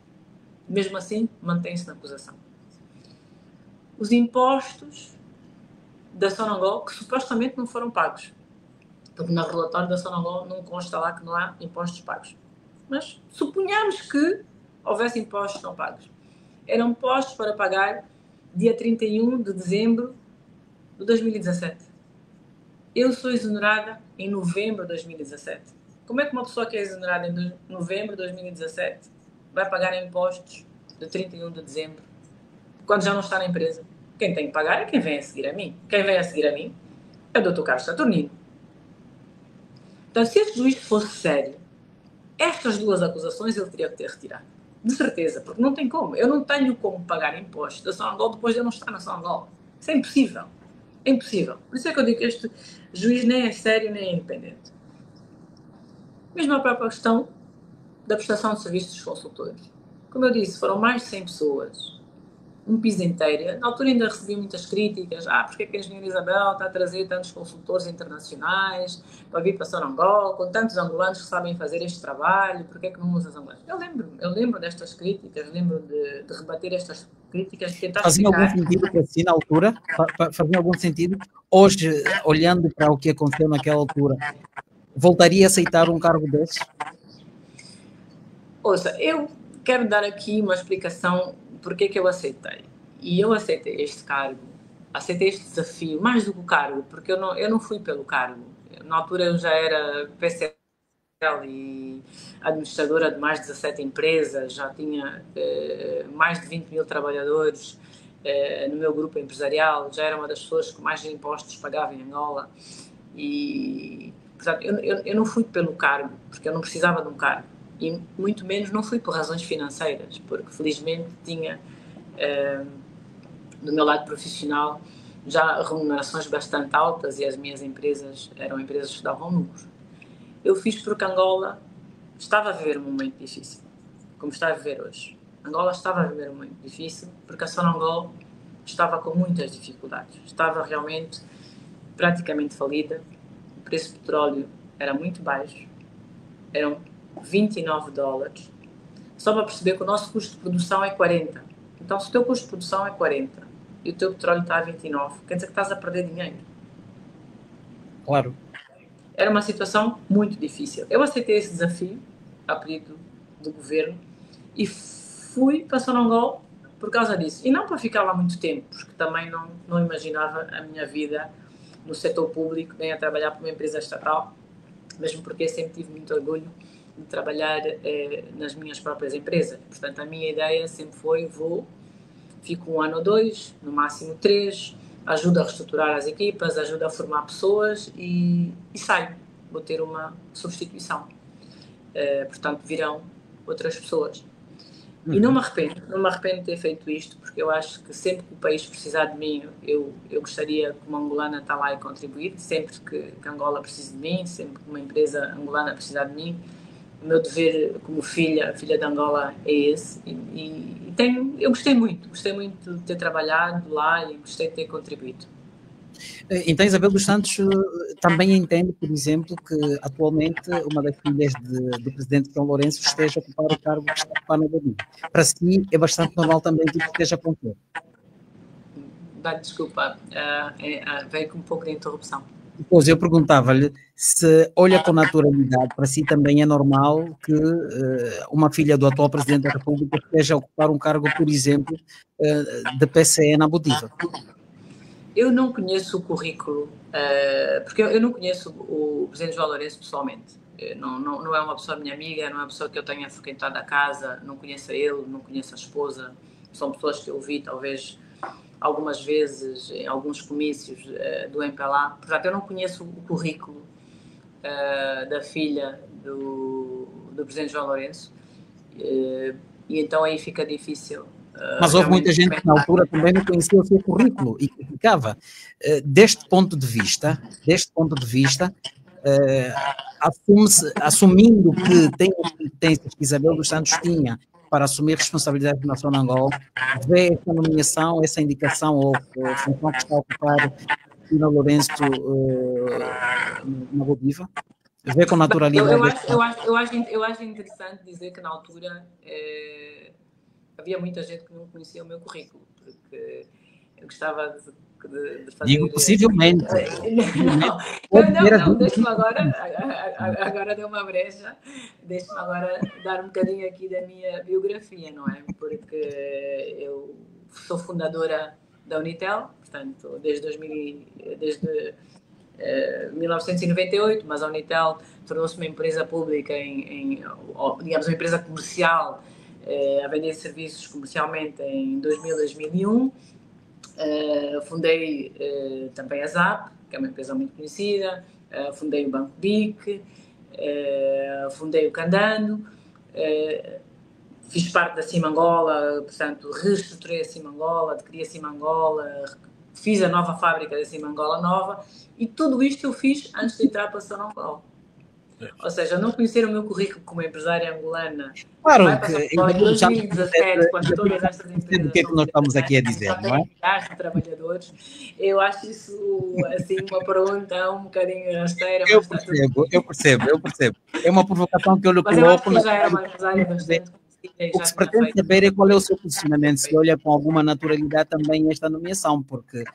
Mesmo assim, mantém-se na acusação. Os impostos da Sonangol, que supostamente não foram pagos, porque no relatório da Sonangol não consta lá que não há impostos pagos. Mas suponhamos que houvesse impostos não pagos. Eram postos para pagar dia 31 de dezembro de 2017. Eu sou exonerada em novembro de 2017. Como é que uma pessoa que é exonerada em novembro de 2017 vai pagar impostos de 31 de dezembro, quando já não está na empresa? Quem tem que pagar é quem vem a seguir a mim. Quem vem a seguir a mim é o Dr. Carlos Saturnino. Então, se este juiz fosse sério, estas duas acusações ele teria que ter retirado. De certeza, porque não tem como. Eu não tenho como pagar impostos da Sonangol depois de eu não estar na Sonangol. Isso é impossível. É impossível. Por isso é que eu digo que este juiz nem é sério nem é independente. Mesmo a própria questão da prestação de serviços dos consultores. Como eu disse, foram mais de 100 pessoas. Um piso inteiro. Na altura ainda recebi muitas críticas. Porque é que a engenheira Isabel está a trazer tantos consultores internacionais para vir para Sonangol, com tantos angolanos que sabem fazer este trabalho, porque é que não usa os angolanos? Eu lembro destas críticas, lembro de rebater estas críticas, de tentar Fazia algum sentido para si na altura? Fazia algum sentido? Hoje, olhando para o que aconteceu naquela altura, voltaria a aceitar um cargo desses? Ouça, eu quero dar aqui uma explicação porque é que eu aceitei. E eu aceitei este cargo, aceitei este desafio, mais do que o cargo, porque eu não fui pelo cargo. Na altura eu já era PCL e administradora de mais de 17 empresas, já tinha mais de 20 mil trabalhadores no meu grupo empresarial, já era uma das pessoas que mais impostos pagava em Angola. E, portanto, eu não fui pelo cargo, porque eu não precisava de um cargo. E muito menos não fui por razões financeiras, porque felizmente tinha, do meu lado profissional, já remunerações bastante altas e as minhas empresas eram empresas que davam lucros. Eu fiz porque Angola estava a viver um momento difícil, como está a viver hoje. Angola estava a viver um momento difícil porque a Sonangol estava com muitas dificuldades, estava realmente praticamente falida, o preço do petróleo era muito baixo, eram $29, só para perceber que o nosso custo de produção é 40. Então, se o teu custo de produção é 40 e o teu petróleo está a 29, quer dizer que estás a perder dinheiro. Claro. Era uma situação muito difícil. Eu aceitei esse desafio, a pedido do governo, e fui para Sonangol por causa disso. E não para ficar lá muito tempo, porque também não imaginava a minha vida no setor público, nem a trabalhar para uma empresa estatal, mesmo porque eu sempre tive muito orgulho de trabalhar nas minhas próprias empresas. Portanto, a minha ideia sempre foi, fico 1 ano ou 2, no máximo 3, ajudo a reestruturar as equipas, ajudo a formar pessoas e saio. Vou ter uma substituição. Portanto, virão outras pessoas. E não me arrependo de ter feito isto, porque eu acho que sempre que o país precisar de mim, eu gostaria que uma angolana estar lá e contribuir, sempre que Angola precisa de mim, sempre que uma empresa angolana precisar de mim, o meu dever como filha de Angola é esse. Eu gostei muito de ter trabalhado lá e gostei de ter contribuído. Então, Isabel dos Santos também entende, por exemplo, que atualmente uma das filhas do presidente São Lourenço esteja a ocupar o cargo que está a ocupar na Bahia. Para si, é bastante normal também que esteja a acontecer. Desculpa, veio com um pouco de interrupção. Pois, eu perguntava-lhe se olha com naturalidade, para si também é normal que uma filha do atual Presidente da República esteja a ocupar um cargo, por exemplo, de PCE na Bodiva. Eu não conheço o currículo, porque eu não conheço o Presidente João Lourenço pessoalmente. Não é uma pessoa minha amiga, não é uma pessoa que eu tenha frequentado a casa, não conheço ele, não conheço a esposa. São pessoas que eu vi, talvez, algumas vezes, em alguns comícios do MPLA. Portanto, eu não conheço o currículo da filha do Presidente João Lourenço. E então aí fica difícil. Mas houve muita gente que na altura também não conhecia o seu currículo e criticava. Deste ponto de vista, assumindo que tem as competências que Isabel dos Santos tinha para assumir responsabilidades na Sonangol, vê essa nomeação, essa indicação ou função que está a ocupar Cristina Lourenço na Rodiva? Vê com naturalidade. Eu acho interessante dizer que na altura havia muita gente que não conhecia o meu currículo, porque eu gostava de fazer... Digo possivelmente. Não, deixa-me agora deu uma brecha, deixa-me agora dar um bocadinho aqui da minha biografia, não é? Porque eu sou fundadora da Unitel, portanto, desde 1998, mas a Unitel tornou-se uma empresa pública, digamos, uma empresa comercial, a vender serviços comercialmente em 2001. Fundei também a ZAP, que é uma empresa muito conhecida, fundei o Banco BIC, fundei o Candano, fiz parte da Cimangola, portanto, reestruturei a Cimangola, adquiri a Cimangola, fiz a nova fábrica da Cimangola nova, e tudo isto eu fiz antes de entrar para a Sonangol. Ou seja, não conhecer o meu currículo como empresária angolana. Claro, em 2017, quando todas estas empresas... O que é que nós estamos aqui a dizer, não é? Milhares de trabalhadores. Eu acho isso, assim, uma pergunta um bocadinho rasteira. Eu percebo. É uma provocação que eu lhe coloco. Mas eu acho que já era uma empresária bastante conhecida. O que se pretende saber é qual é o seu posicionamento, se olha com alguma naturalidade também esta nomeação, porque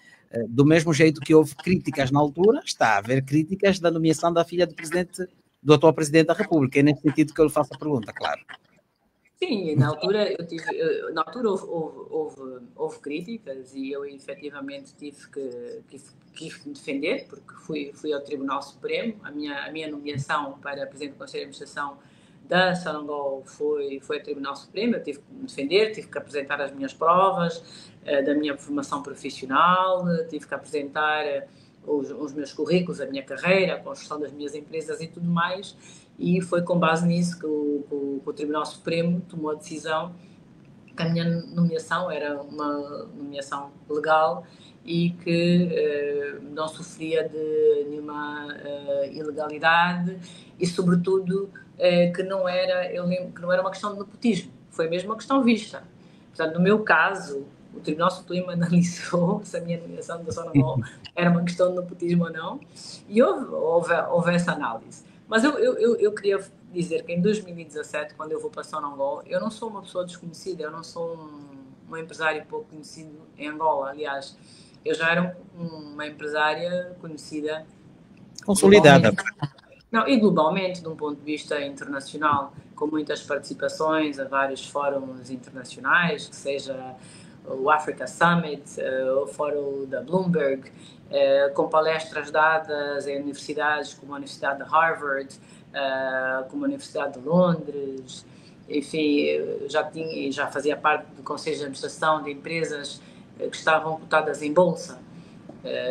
do mesmo jeito que houve críticas na altura, está a haver críticas da nomeação da filha do atual Presidente da República. É nesse sentido que eu lhe faço a pergunta, claro. Sim, na altura houve críticas e eu efetivamente tive que me defender, porque fui ao Tribunal Supremo. A minha nomeação para Presidente do Conselho de Administração da Sonangol foi ao Tribunal Supremo. Eu tive que me defender, tive que apresentar as minhas provas da minha formação profissional, tive que apresentar os meus currículos, a minha carreira, a construção das minhas empresas e tudo mais, e foi com base nisso que o Tribunal Supremo tomou a decisão que a minha nomeação era uma nomeação legal e que não sofria de nenhuma ilegalidade e, sobretudo, que não era uma questão de nepotismo, foi mesmo uma questão vista. Portanto, no meu caso, o Tribunal Supremo analisou se a minha nomeação da Sonangol era uma questão de nepotismo ou não, e houve essa análise. Mas eu queria dizer que em 2017, quando eu vou para Sonangol, eu não sou uma pessoa desconhecida, eu não sou um empresário pouco conhecido em Angola. Aliás, eu já era uma empresária conhecida... Consolidada. E globalmente, de um ponto de vista internacional, com muitas participações a vários fóruns internacionais, que seja o Africa Summit, o fórum da Bloomberg, com palestras dadas em universidades como a Universidade de Harvard, como a Universidade de Londres. Enfim, já fazia parte do Conselho de Administração de empresas que estavam cotadas em bolsa.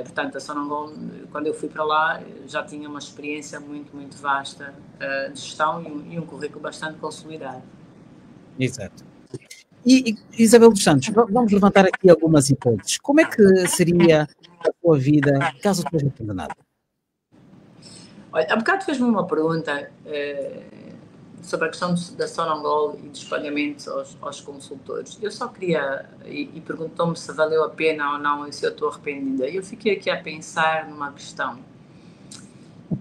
Portanto, a Sonangol, quando eu fui para lá, já tinha uma experiência muito, muito vasta de gestão e um currículo bastante consolidado. Exato. E Isabel dos Santos, vamos levantar aqui algumas hipóteses. Como é que seria a sua vida caso seja condenada? Olha, há bocado fez-me uma pergunta sobre a questão da Sonangol e dos pagamentos aos consultores. Eu só queria, e perguntou-me se valeu a pena ou não e se eu estou arrependida. Eu fiquei aqui a pensar numa questão.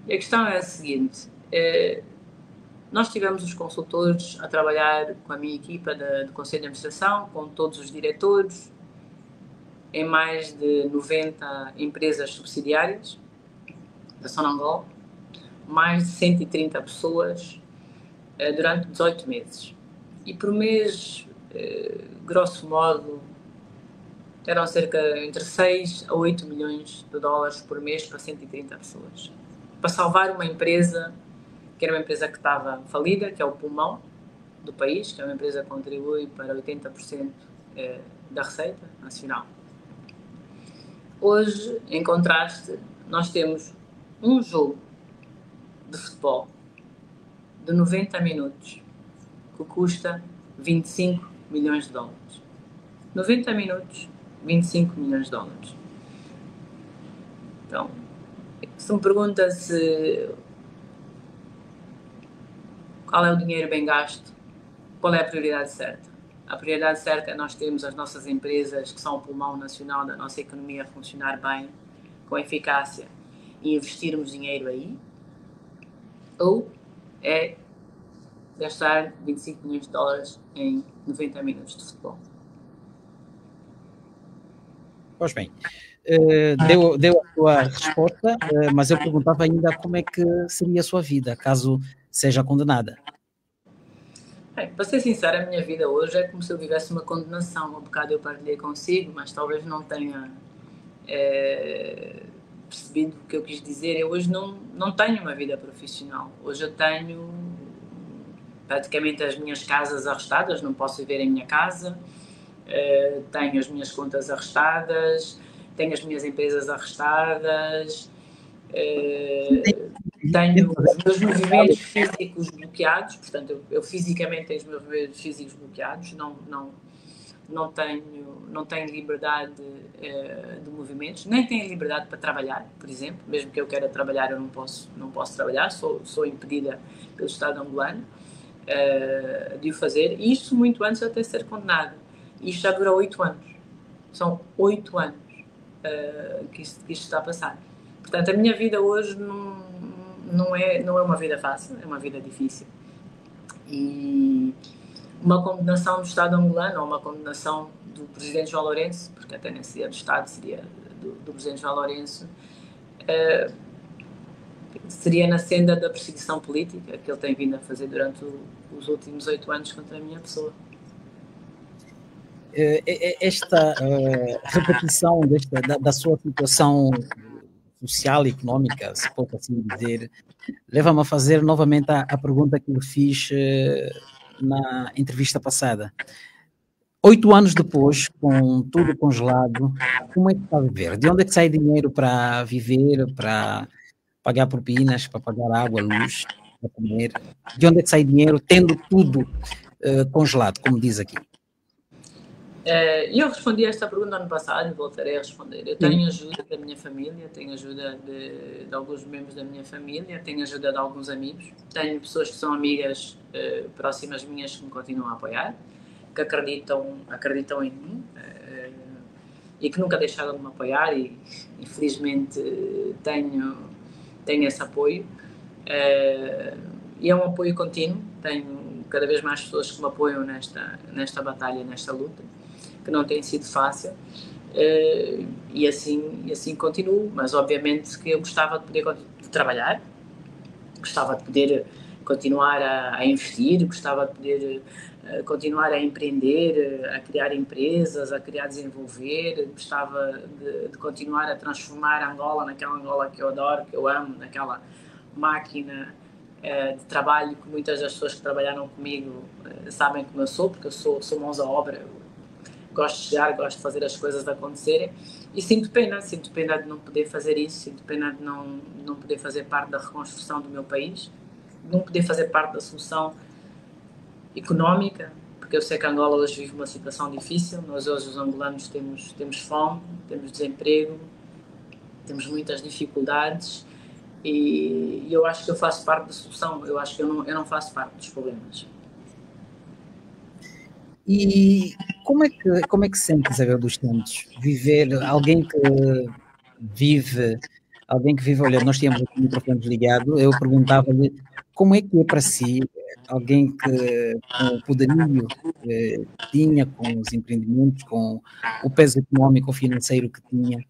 E a questão é a seguinte: nós tivemos os consultores a trabalhar com a minha equipa do Conselho de Administração, com todos os diretores, em mais de 90 empresas subsidiárias da Sonangol, mais de 130 pessoas durante 18 meses. E por mês, grosso modo, eram cerca entre 6 a 8 milhões de dólares por mês para 130 pessoas. Para salvar uma empresa que era uma empresa que estava falida, que é o pulmão do país, que é uma empresa que contribui para 80% da receita nacional. Hoje, em contraste, nós temos um jogo de futebol de 90 minutos que custa 25 milhões de dólares. 90 minutos, 25 milhões de dólares. Então, se me pergunta qual é o dinheiro bem gasto, qual é a prioridade certa? A prioridade certa é nós termos as nossas empresas, que são o pulmão nacional da nossa economia, a funcionar bem, com eficácia, e investirmos dinheiro aí, ou é gastar 25 milhões de dólares em 90 minutos de futebol. Pois bem, deu a sua resposta, mas eu perguntava ainda como é que seria a sua vida, caso seja condenada. Bem, para ser sincera, a minha vida hoje é como se eu vivesse uma condenação. Um bocado eu partilhei consigo, mas talvez não tenha percebido o que eu quis dizer. Eu hoje não tenho uma vida profissional. Hoje eu tenho praticamente as minhas casas arrestadas, não posso viver em minha casa. Tenho as minhas contas arrestadas, tenho as minhas empresas arrestadas, tenho os meus movimentos físicos bloqueados, portanto, eu fisicamente tenho os meus movimentos físicos bloqueados, não tenho liberdade de movimentos, nem tenho liberdade para trabalhar, por exemplo, mesmo que eu queira trabalhar, eu não posso trabalhar, sou impedida pelo Estado angolano de o fazer, e isso muito antes de eu ter ser condenada. Isto já dura 8 anos. São 8 anos que isto está a passar. Portanto, a minha vida hoje não é uma vida fácil, é uma vida difícil. E uma condenação do Estado angolano, ou uma condenação do Presidente João Lourenço, porque até nem seria do Estado, seria do Presidente João Lourenço, seria na senda da perseguição política que ele tem vindo a fazer durante os últimos 8 anos contra a minha pessoa. Esta repetição da sua situação social e económica, se pode assim dizer, leva-me a fazer novamente a pergunta que lhe fiz na entrevista passada. 8 anos depois, com tudo congelado, como é que está a viver? De onde é que sai dinheiro para viver, para pagar propinas, para pagar água, luz, para comer? De onde é que sai dinheiro tendo tudo congelado, como diz aqui? Eu respondi a esta pergunta ano passado e voltarei a responder. Eu tenho ajuda da minha família, tenho ajuda de alguns membros da minha família, tenho ajuda de alguns amigos, tenho pessoas que são amigas próximas minhas que me continuam a apoiar, que acreditam em mim e que nunca deixaram de me apoiar, e infelizmente tenho esse apoio. E é um apoio contínuo, tenho cada vez mais pessoas que me apoiam nesta batalha, nesta luta, que não tem sido fácil, e assim continuo, mas obviamente que eu gostava de poder trabalhar, gostava de poder continuar a investir, gostava de poder continuar a empreender, a criar empresas, a criar desenvolver, gostava de continuar a transformar Angola naquela Angola que eu adoro, que eu amo, naquela máquina de trabalho que muitas das pessoas que trabalharam comigo sabem como eu sou, porque eu sou mãos à obra, gosto de chegar, gosto de fazer as coisas acontecerem, e sinto pena de não poder fazer isso, sinto pena de não poder fazer parte da reconstrução do meu país, de não poder fazer parte da solução económica, porque eu sei que Angola hoje vive uma situação difícil. Nós hoje, os angolanos, temos fome, temos desemprego, temos muitas dificuldades, e eu acho que eu faço parte da solução, eu acho que eu não faço parte dos problemas. E como é que sente, Isabel dos Santos, viver, alguém que vive, olha, nós tínhamos o microfone desligado, eu perguntava-lhe como é que é para si, alguém que com o poderio que tinha, com os empreendimentos, com o peso económico, financeiro que tinha,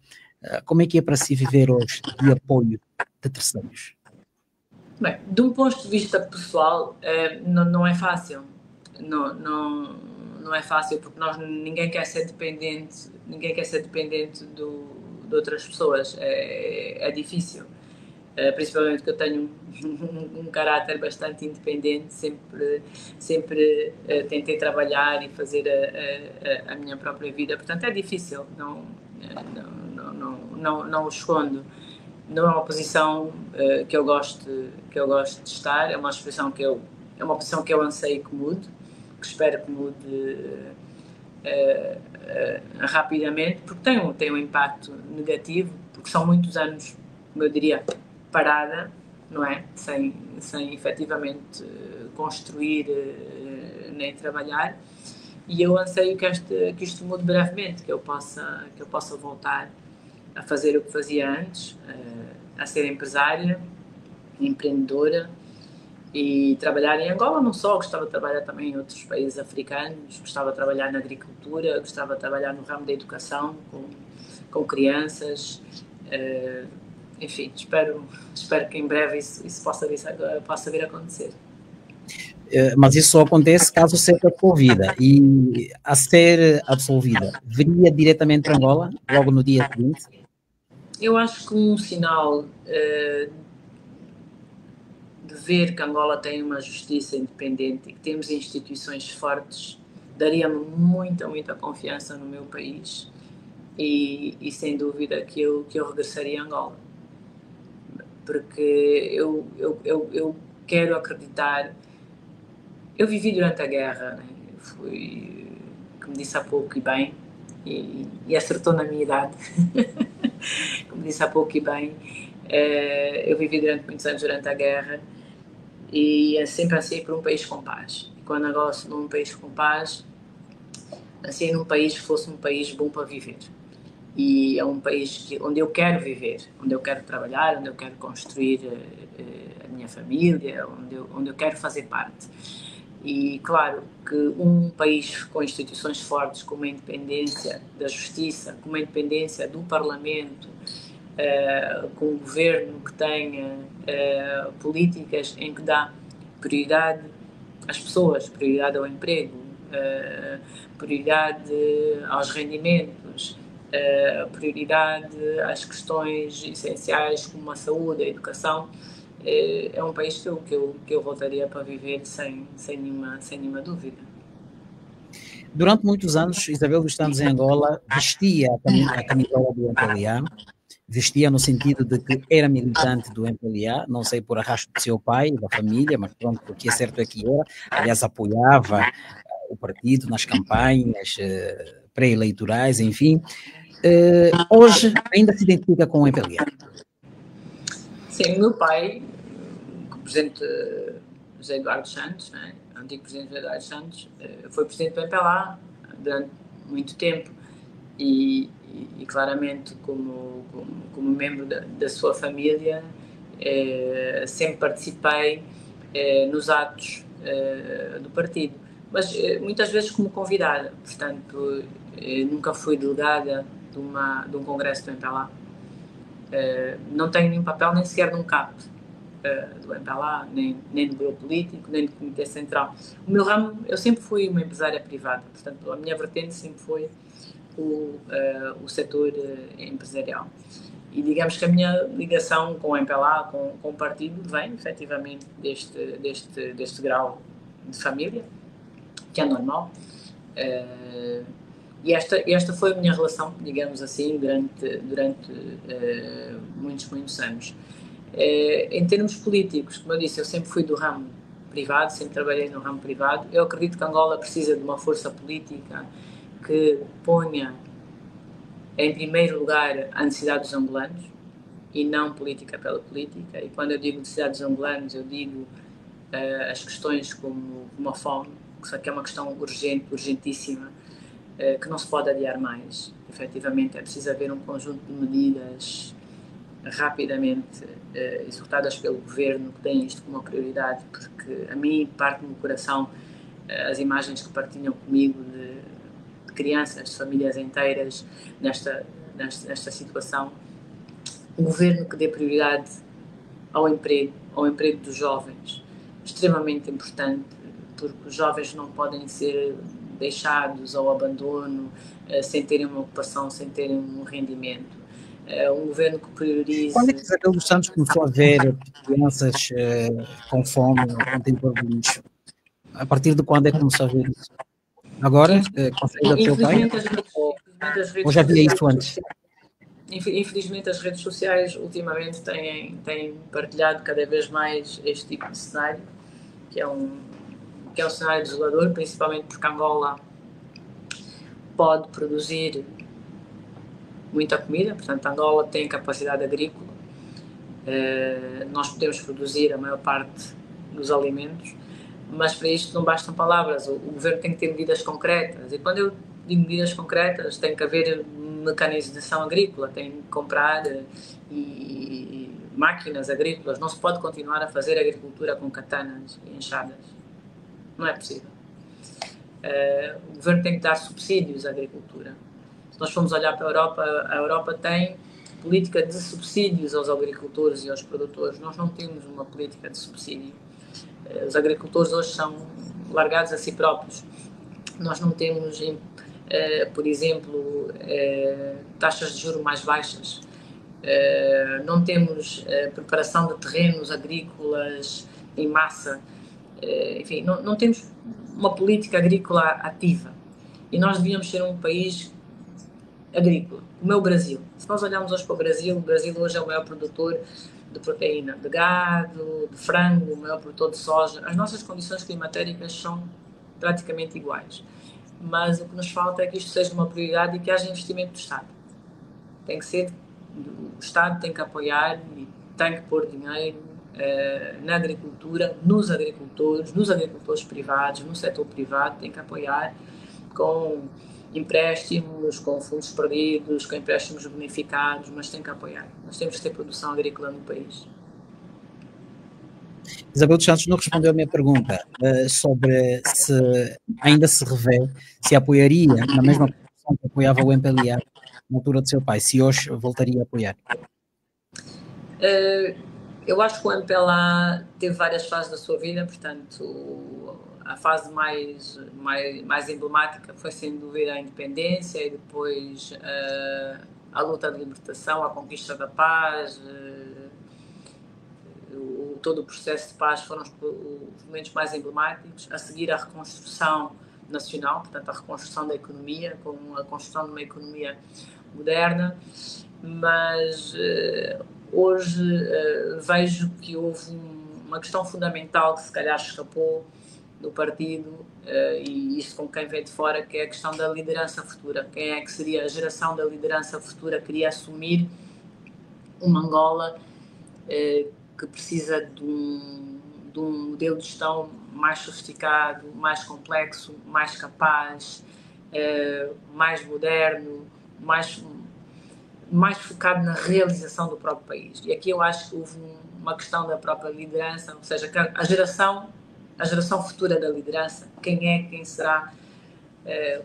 como é que é para si viver hoje de apoio de terceiros? Bem, de um ponto de vista pessoal, não é fácil. Não é fácil, porque ninguém quer ser dependente de outras pessoas. É difícil. principalmente que eu tenho um caráter bastante independente, sempre tentei trabalhar e fazer a minha própria vida, portanto é difícil, não o escondo. Não é uma posição que eu gosto de estar, é uma posição que eu anseio que mude, que espero que mude rapidamente, porque tem um impacto negativo, porque são muitos anos, como eu diria, parada, não é? Sem efetivamente construir nem trabalhar, e eu anseio que isto mude brevemente, que eu possa voltar a fazer o que fazia antes, a ser empresária, empreendedora, e trabalhar em Angola não só, gostava de trabalhar também em outros países africanos, gostava de trabalhar na agricultura, gostava de trabalhar no ramo da educação, com crianças, enfim, espero que em breve isso possa vir a acontecer. Mas isso só acontece caso seja absolvida, e a ser absolvida, viria diretamente para Angola, logo no dia seguinte? Eu acho que um sinal de ver que Angola tem uma justiça independente e que temos instituições fortes, daria-me muita confiança no meu país e sem dúvida que eu regressaria a Angola. Porque eu quero acreditar. Eu vivi durante a guerra, né? Fui, como disse há pouco e bem, e acertou na minha idade, como disse há pouco e bem, eu vivi durante muitos anos durante a guerra e sempre anseiei por um país com paz. E quando agora sou num país com paz, anseiei num país que fosse um país bom para viver. E é um país onde eu quero viver, onde eu quero trabalhar, onde eu quero construir a minha família, onde eu quero fazer parte. E claro que um país com instituições fortes, com uma independência da justiça, com uma independência do Parlamento, com um governo que tenha políticas em que dá prioridade às pessoas, prioridade ao emprego, prioridade aos rendimentos, prioridade às questões essenciais como a saúde, a educação, é um país que eu voltaria para viver sem nenhuma dúvida. Durante muitos anos, Isabel dos Santos em Angola vestia a camisola do MPLA, vestia no sentido de que era militante do MPLA, não sei por arrasto do seu pai, da família, mas pronto, o que é certo é que era, aliás, apoiava o partido nas campanhas pré-eleitorais, enfim. Hoje ainda se identifica com o MPLA? Sim, meu pai, o presidente José Eduardo Santos, né, antigo presidente José Eduardo Santos, foi presidente do MPLA durante muito tempo e claramente como membro da sua família sempre participei nos atos do partido, mas muitas vezes como convidada, portanto nunca fui delegada de um congresso do MPLA. Não tenho nenhum papel, nem sequer num CAP do MPLA, nem do grupo político, nem do Comitê Central. O meu ramo, eu sempre fui uma empresária privada, portanto a minha vertente sempre foi o setor empresarial. E digamos que a minha ligação com o MPLA, com o partido, vem efetivamente deste grau de família, que é normal. E esta foi a minha relação, digamos assim, durante muitos anos. Em termos políticos, como eu disse, eu sempre fui do ramo privado, sempre trabalhei no ramo privado. Eu acredito que Angola precisa de uma força política que ponha em primeiro lugar a necessidade dos angolanos e não política pela política. E quando eu digo necessidade dos angolanos, eu digo as questões como a fome, que é uma questão urgente, urgentíssima, que não se pode adiar mais. Efetivamente é preciso haver um conjunto de medidas rapidamente executadas pelo governo que tem isto como uma prioridade, porque a mim parte-me do coração as imagens que partilham comigo de crianças, de famílias inteiras nesta situação. Um governo que dê prioridade ao emprego dos jovens, extremamente importante, porque os jovens não podem ser deixados ao abandono, sem terem uma ocupação, sem terem um rendimento. um governo que priorize... Quando é que Isabel dos Santos começou a ver crianças com fome, com tempo de lixo? A partir de quando é que começou a ver isso? Agora, consegue o seu pai? Ou já havia isso antes? Infelizmente as redes sociais ultimamente têm partilhado cada vez mais este tipo de cenário, que é um cenário desolador, principalmente porque Angola pode produzir muita comida, portanto Angola tem capacidade agrícola, nós podemos produzir a maior parte dos alimentos, mas para isto não bastam palavras, o governo tem que ter medidas concretas, e quando eu digo medidas concretas tem que haver mecanização agrícola, tem que comprar máquinas agrícolas, não se pode continuar a fazer agricultura com katanas e enxadas, não é possível. O governo tem que dar subsídios à agricultura. Se nós formos olhar para a Europa tem política de subsídios aos agricultores e aos produtores, nós não temos uma política de subsídio. Os agricultores hoje são largados a si próprios, nós não temos... por exemplo, taxas de juros mais baixas, não temos preparação de terrenos agrícolas em massa, enfim, não temos uma política agrícola ativa e nós devíamos ser um país agrícola, como é o Brasil. Se nós olharmos hoje para o Brasil hoje é o maior produtor de proteína, de gado, de frango, o maior produtor de soja. As nossas condições climatéricas são praticamente iguais. Mas o que nos falta é que isto seja uma prioridade e que haja investimento do Estado. Tem que ser, o Estado tem que apoiar e tem que pôr dinheiro na agricultura, nos agricultores privados, no setor privado, tem que apoiar com empréstimos, com fundos perdidos, com empréstimos bonificados, mas tem que apoiar. Nós temos que ter produção agrícola no país. Isabel dos Santos não respondeu a minha pergunta sobre se ainda se revê, se apoiaria na mesma posição que apoiava o MPLA na altura do seu pai, se hoje voltaria a apoiar. Eu acho que o MPLA teve várias fases da sua vida, portanto, a fase mais emblemática foi sem dúvida a independência e depois a luta de libertação, a conquista da paz, todo o processo de paz foram os momentos mais emblemáticos. A seguir a reconstrução nacional, portanto a reconstrução da economia, com a construção de uma economia moderna, mas hoje vejo que houve uma questão fundamental que se calhar escapou do partido, e isso com quem vem de fora, que é a questão da liderança futura. Quem é que seria a geração da liderança futura que queria assumir uma Angola que precisa de um modelo de gestão mais sofisticado, mais complexo, mais capaz, mais moderno, mais focado na realização do próprio país. E aqui eu acho que houve uma questão da própria liderança, ou seja, a geração futura da liderança, quem será,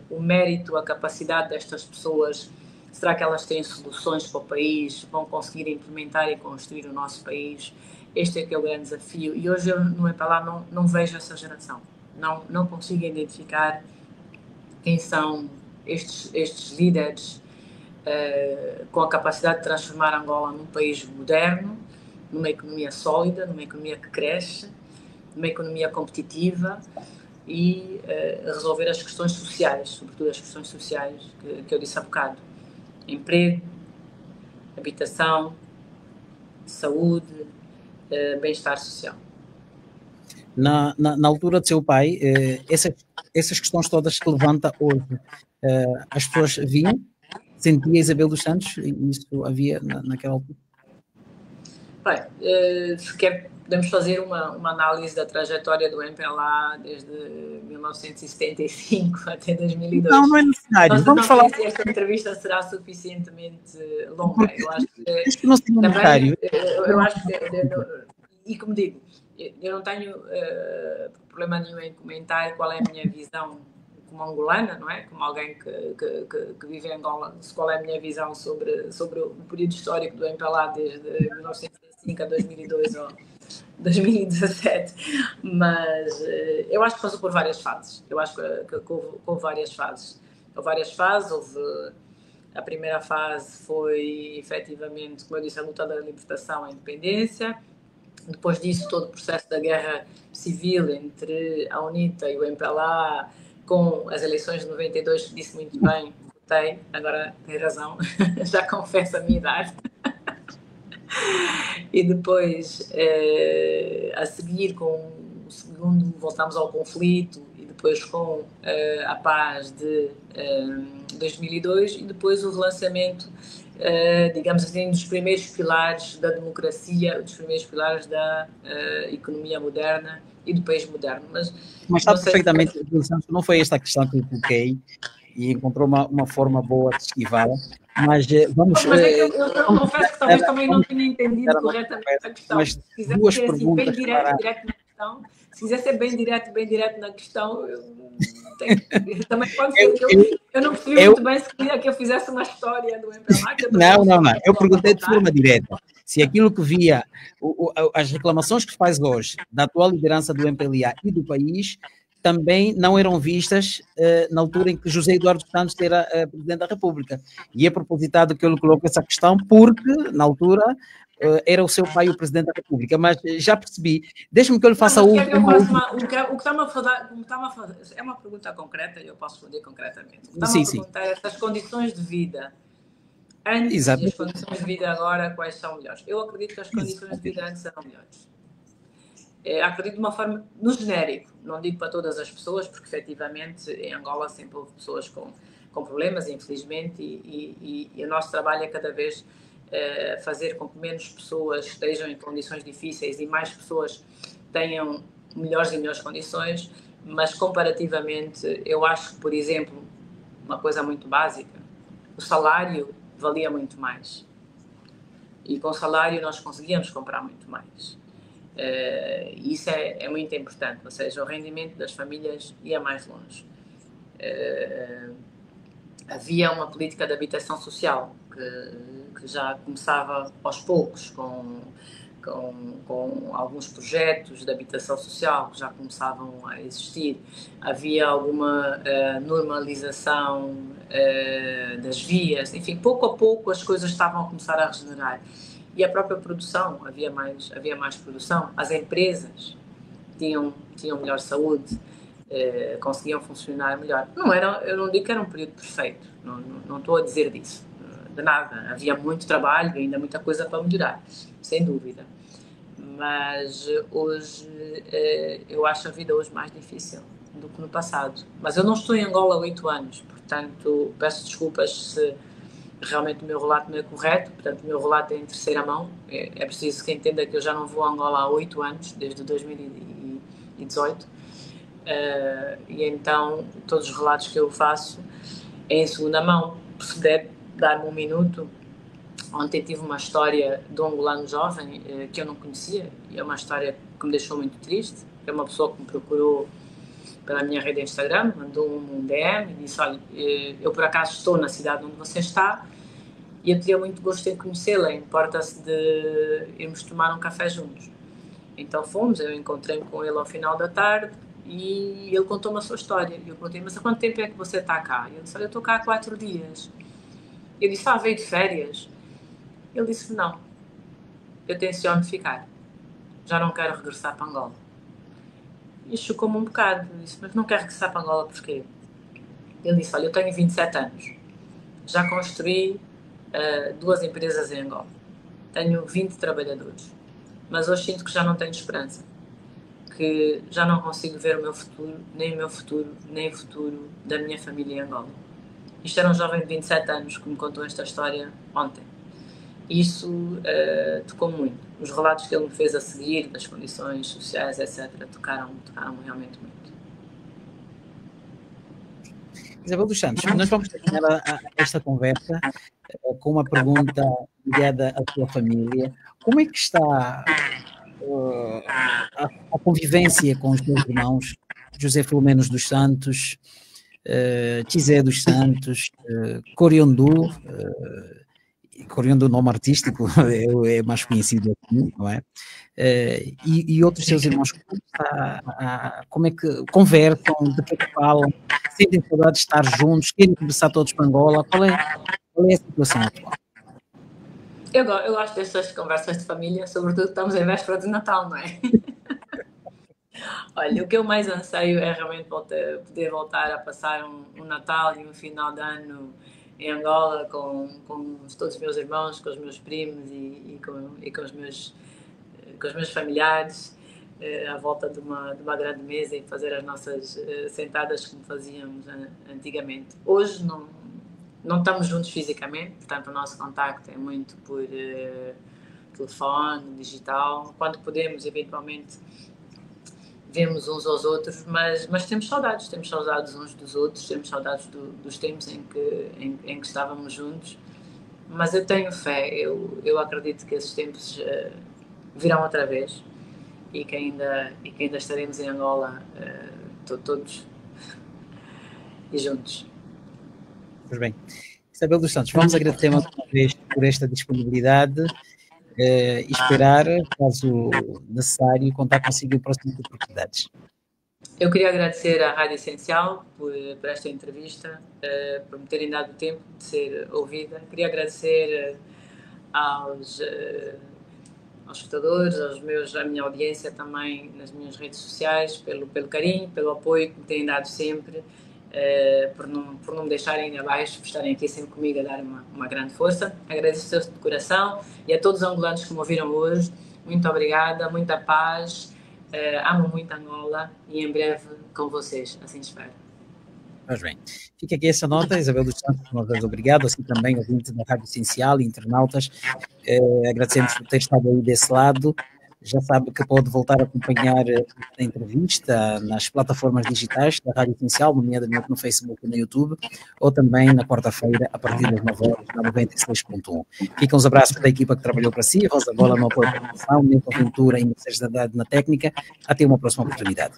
o mérito, a capacidade destas pessoas, será que elas têm soluções para o país, vão conseguir implementar e construir o nosso país? Este é que é o grande desafio. E hoje eu no MPLA não vejo essa geração. Não consigo identificar quem são estes líderes com a capacidade de transformar Angola num país moderno, numa economia sólida, numa economia que cresce, numa economia competitiva e resolver as questões sociais, sobretudo as questões sociais que eu disse há bocado. Emprego, habitação, saúde, bem-estar social. Na altura do seu pai, essas questões todas que levanta hoje, as pessoas vinham, sentia Isabel dos Santos, e isso havia naquela altura? Bem, podemos fazer uma análise da trajetória do MPLA desde 1975 até 2002. Não é necessário. Vamos falar. Se esta entrevista será suficientemente longa. Eu acho que não seria necessário. Eu acho que, e como digo, eu não tenho problema nenhum em comentar qual é a minha visão como angolana, não é? Como alguém que vive em Angola, qual é a minha visão sobre o período histórico do MPLA desde 1975 a 2002 ou 2017, mas eu acho que passou por várias fases. Eu acho que houve várias fases. Houve A primeira fase foi, efetivamente, como eu disse, a luta da libertação à independência. Depois disso, todo o processo da guerra civil entre a UNITA e o MPLA, com as eleições de 92, que disse muito bem, votei, agora tem razão, já confesso a minha idade. E depois, a seguir, com o segundo, voltamos ao conflito, e depois com a paz de 2002, e depois o relançamento, digamos assim, dos primeiros pilares da democracia, dos primeiros pilares da economia moderna e do país moderno. Mas sabe perfeitamente, não foi esta a questão que eu coloquei, e encontrou uma forma boa de esquivar, mas vamos... Mas é que eu confesso que talvez também não tenha entendido corretamente a questão. Mas se quiser duas ser assim, perguntas bem direto na questão, se quiser ser bem direto na questão, também pode ser que eu não percebi muito bem se queria que eu fizesse uma história do MPLA. Não. Eu perguntei de forma direta se aquilo que via, as reclamações que faz hoje da atual liderança do MPLA e do país, também não eram vistas na altura em que José Eduardo Santos era Presidente da República. E é propositado que eu lhe coloque essa questão, porque, na altura, era o seu pai o Presidente da República. Mas já percebi. Deixe-me que eu lhe faça o que está-me a fazer é uma pergunta concreta e eu posso responder concretamente. O que está-me a perguntar é estas condições de vida antes e as condições de vida agora, quais são melhores? Eu acredito que as condições de vida antes eram melhores. Acredito de uma forma, no genérico, não digo para todas as pessoas, porque efetivamente em Angola sempre houve pessoas com problemas, infelizmente, e o nosso trabalho é cada vez fazer com que menos pessoas estejam em condições difíceis e mais pessoas tenham melhores e melhores condições, mas comparativamente eu acho que, por exemplo, uma coisa muito básica, o salário valia muito mais, e com o salário nós conseguíamos comprar muito mais. Isso é muito importante, ou seja, o rendimento das famílias ia mais longe. Havia uma política de habitação social que já começava aos poucos, com alguns projetos de habitação social que já começavam a existir. Havia alguma normalização das vias, enfim, pouco a pouco as coisas estavam a começar a regenerar. E a própria produção, havia mais produção, as empresas tinham melhor saúde, conseguiam funcionar melhor. Eu não digo que era um período perfeito, não estou a dizer disso, de nada. Havia muito trabalho e ainda muita coisa para melhorar, sem dúvida. Mas hoje, eu acho a vida hoje mais difícil do que no passado. Mas eu não estou em Angola há 8 anos, portanto, peço desculpas se realmente o meu relato não é correto, portanto o meu relato é em terceira mão, é preciso que entenda que eu já não vou a Angola há 8 anos, desde 2018, e então todos os relatos que eu faço é em segunda mão. Se puder dar-me um minuto, ontem tive uma história de um angolano jovem que eu não conhecia, e é uma história que me deixou muito triste. É uma pessoa que me procurou pela minha rede Instagram, mandou-me um DM e disse: olha, eu por acaso estou na cidade onde você está e eu teria muito gosto em conhecê-la, importa-se de irmos tomar um café juntos. Então fomos, eu encontrei-me com ele ao final da tarde e ele contou-me a sua história. E eu perguntei: mas há quanto tempo é que você está cá? E ele disse: olha, eu estou cá há 4 dias. Eu disse: veio de férias? Ele disse: não, eu tenciono ficar, já não quero regressar para Angola. E chocou-me um bocado. Eu disse: mas não quero regressar para Angola porquê? Ele disse: olha, eu tenho 27 anos, já construí 2 empresas em Angola, tenho 20 trabalhadores, mas hoje sinto que já não tenho esperança, que já não consigo ver o meu futuro, nem o futuro da minha família em Angola. Isto era um jovem de 27 anos que me contou esta história ontem. Isso tocou muito. Os relatos que ele me fez a seguir, das condições sociais, etc., tocaram-me realmente muito. Isabel dos Santos, nós vamos terminar esta conversa com uma pergunta ligada à tua família. Como é que está a convivência com os teus irmãos, José Filomenos dos Santos, Tizé dos Santos, Coriondu, Coriondu, nome artístico, é mais conhecido aqui, não é? E outros seus irmãos, como é que conversam, de que é que falam, sentem saudade de estar juntos, querem conversar todos para Angola? Qual é Qual é a situação atual? Eu gosto dessas conversas de família, sobretudo estamos em véspera de Natal, não é? Olha, o que eu mais anseio é realmente poder voltar a passar um Natal e um final de ano em Angola com todos os meus irmãos, com os meus primos e com os meus familiares, à volta de uma grande mesa e fazer as nossas sentadas como fazíamos antigamente. Hoje não estamos juntos fisicamente, portanto o nosso contacto é muito por telefone, digital. Quando podemos, eventualmente, vemos uns aos outros, mas temos saudades uns dos outros, temos saudades dos tempos em que estávamos juntos, mas eu tenho fé, eu acredito que esses tempos virão outra vez e que ainda estaremos em Angola todos e juntos. Pois bem. Isabel dos Santos, vamos agradecer mais uma vez por esta disponibilidade e esperar, caso necessário, contar consigo em próximas oportunidades. Eu queria agradecer à Rádio Essencial por esta entrevista, por me terem dado o tempo de ser ouvida. Queria agradecer aos escutadores, à minha audiência também nas minhas redes sociais, pelo carinho, pelo apoio que me têm dado sempre, por não me deixarem abaixo, por estarem aqui sempre comigo a dar uma grande força. Agradeço de coração e a todos os angolanos que me ouviram hoje. Muito obrigada, muita paz, amo muito Angola e em breve com vocês, assim espero. Pois bem, fica aqui essa nota, Isabel dos Santos, uma vez obrigado, assim também ouvintes da Rádio Essencial e internautas, agradecemos por ter estado aí desse lado. Já sabe que pode voltar a acompanhar a entrevista nas plataformas digitais da Rádio Essencial, nomeadamente no Facebook e no YouTube, ou também na quarta-feira, a partir das 9 horas, na 96.1. Ficam os abraços da equipa que trabalhou para si, Rosa Bola no apoio à produção, Milton Ventura e Mercedes Andrade na técnica. Até uma próxima oportunidade.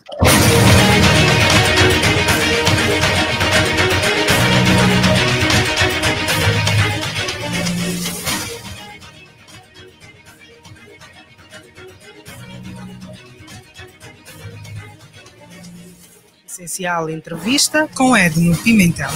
Essencial entrevista com Edno Pimentel.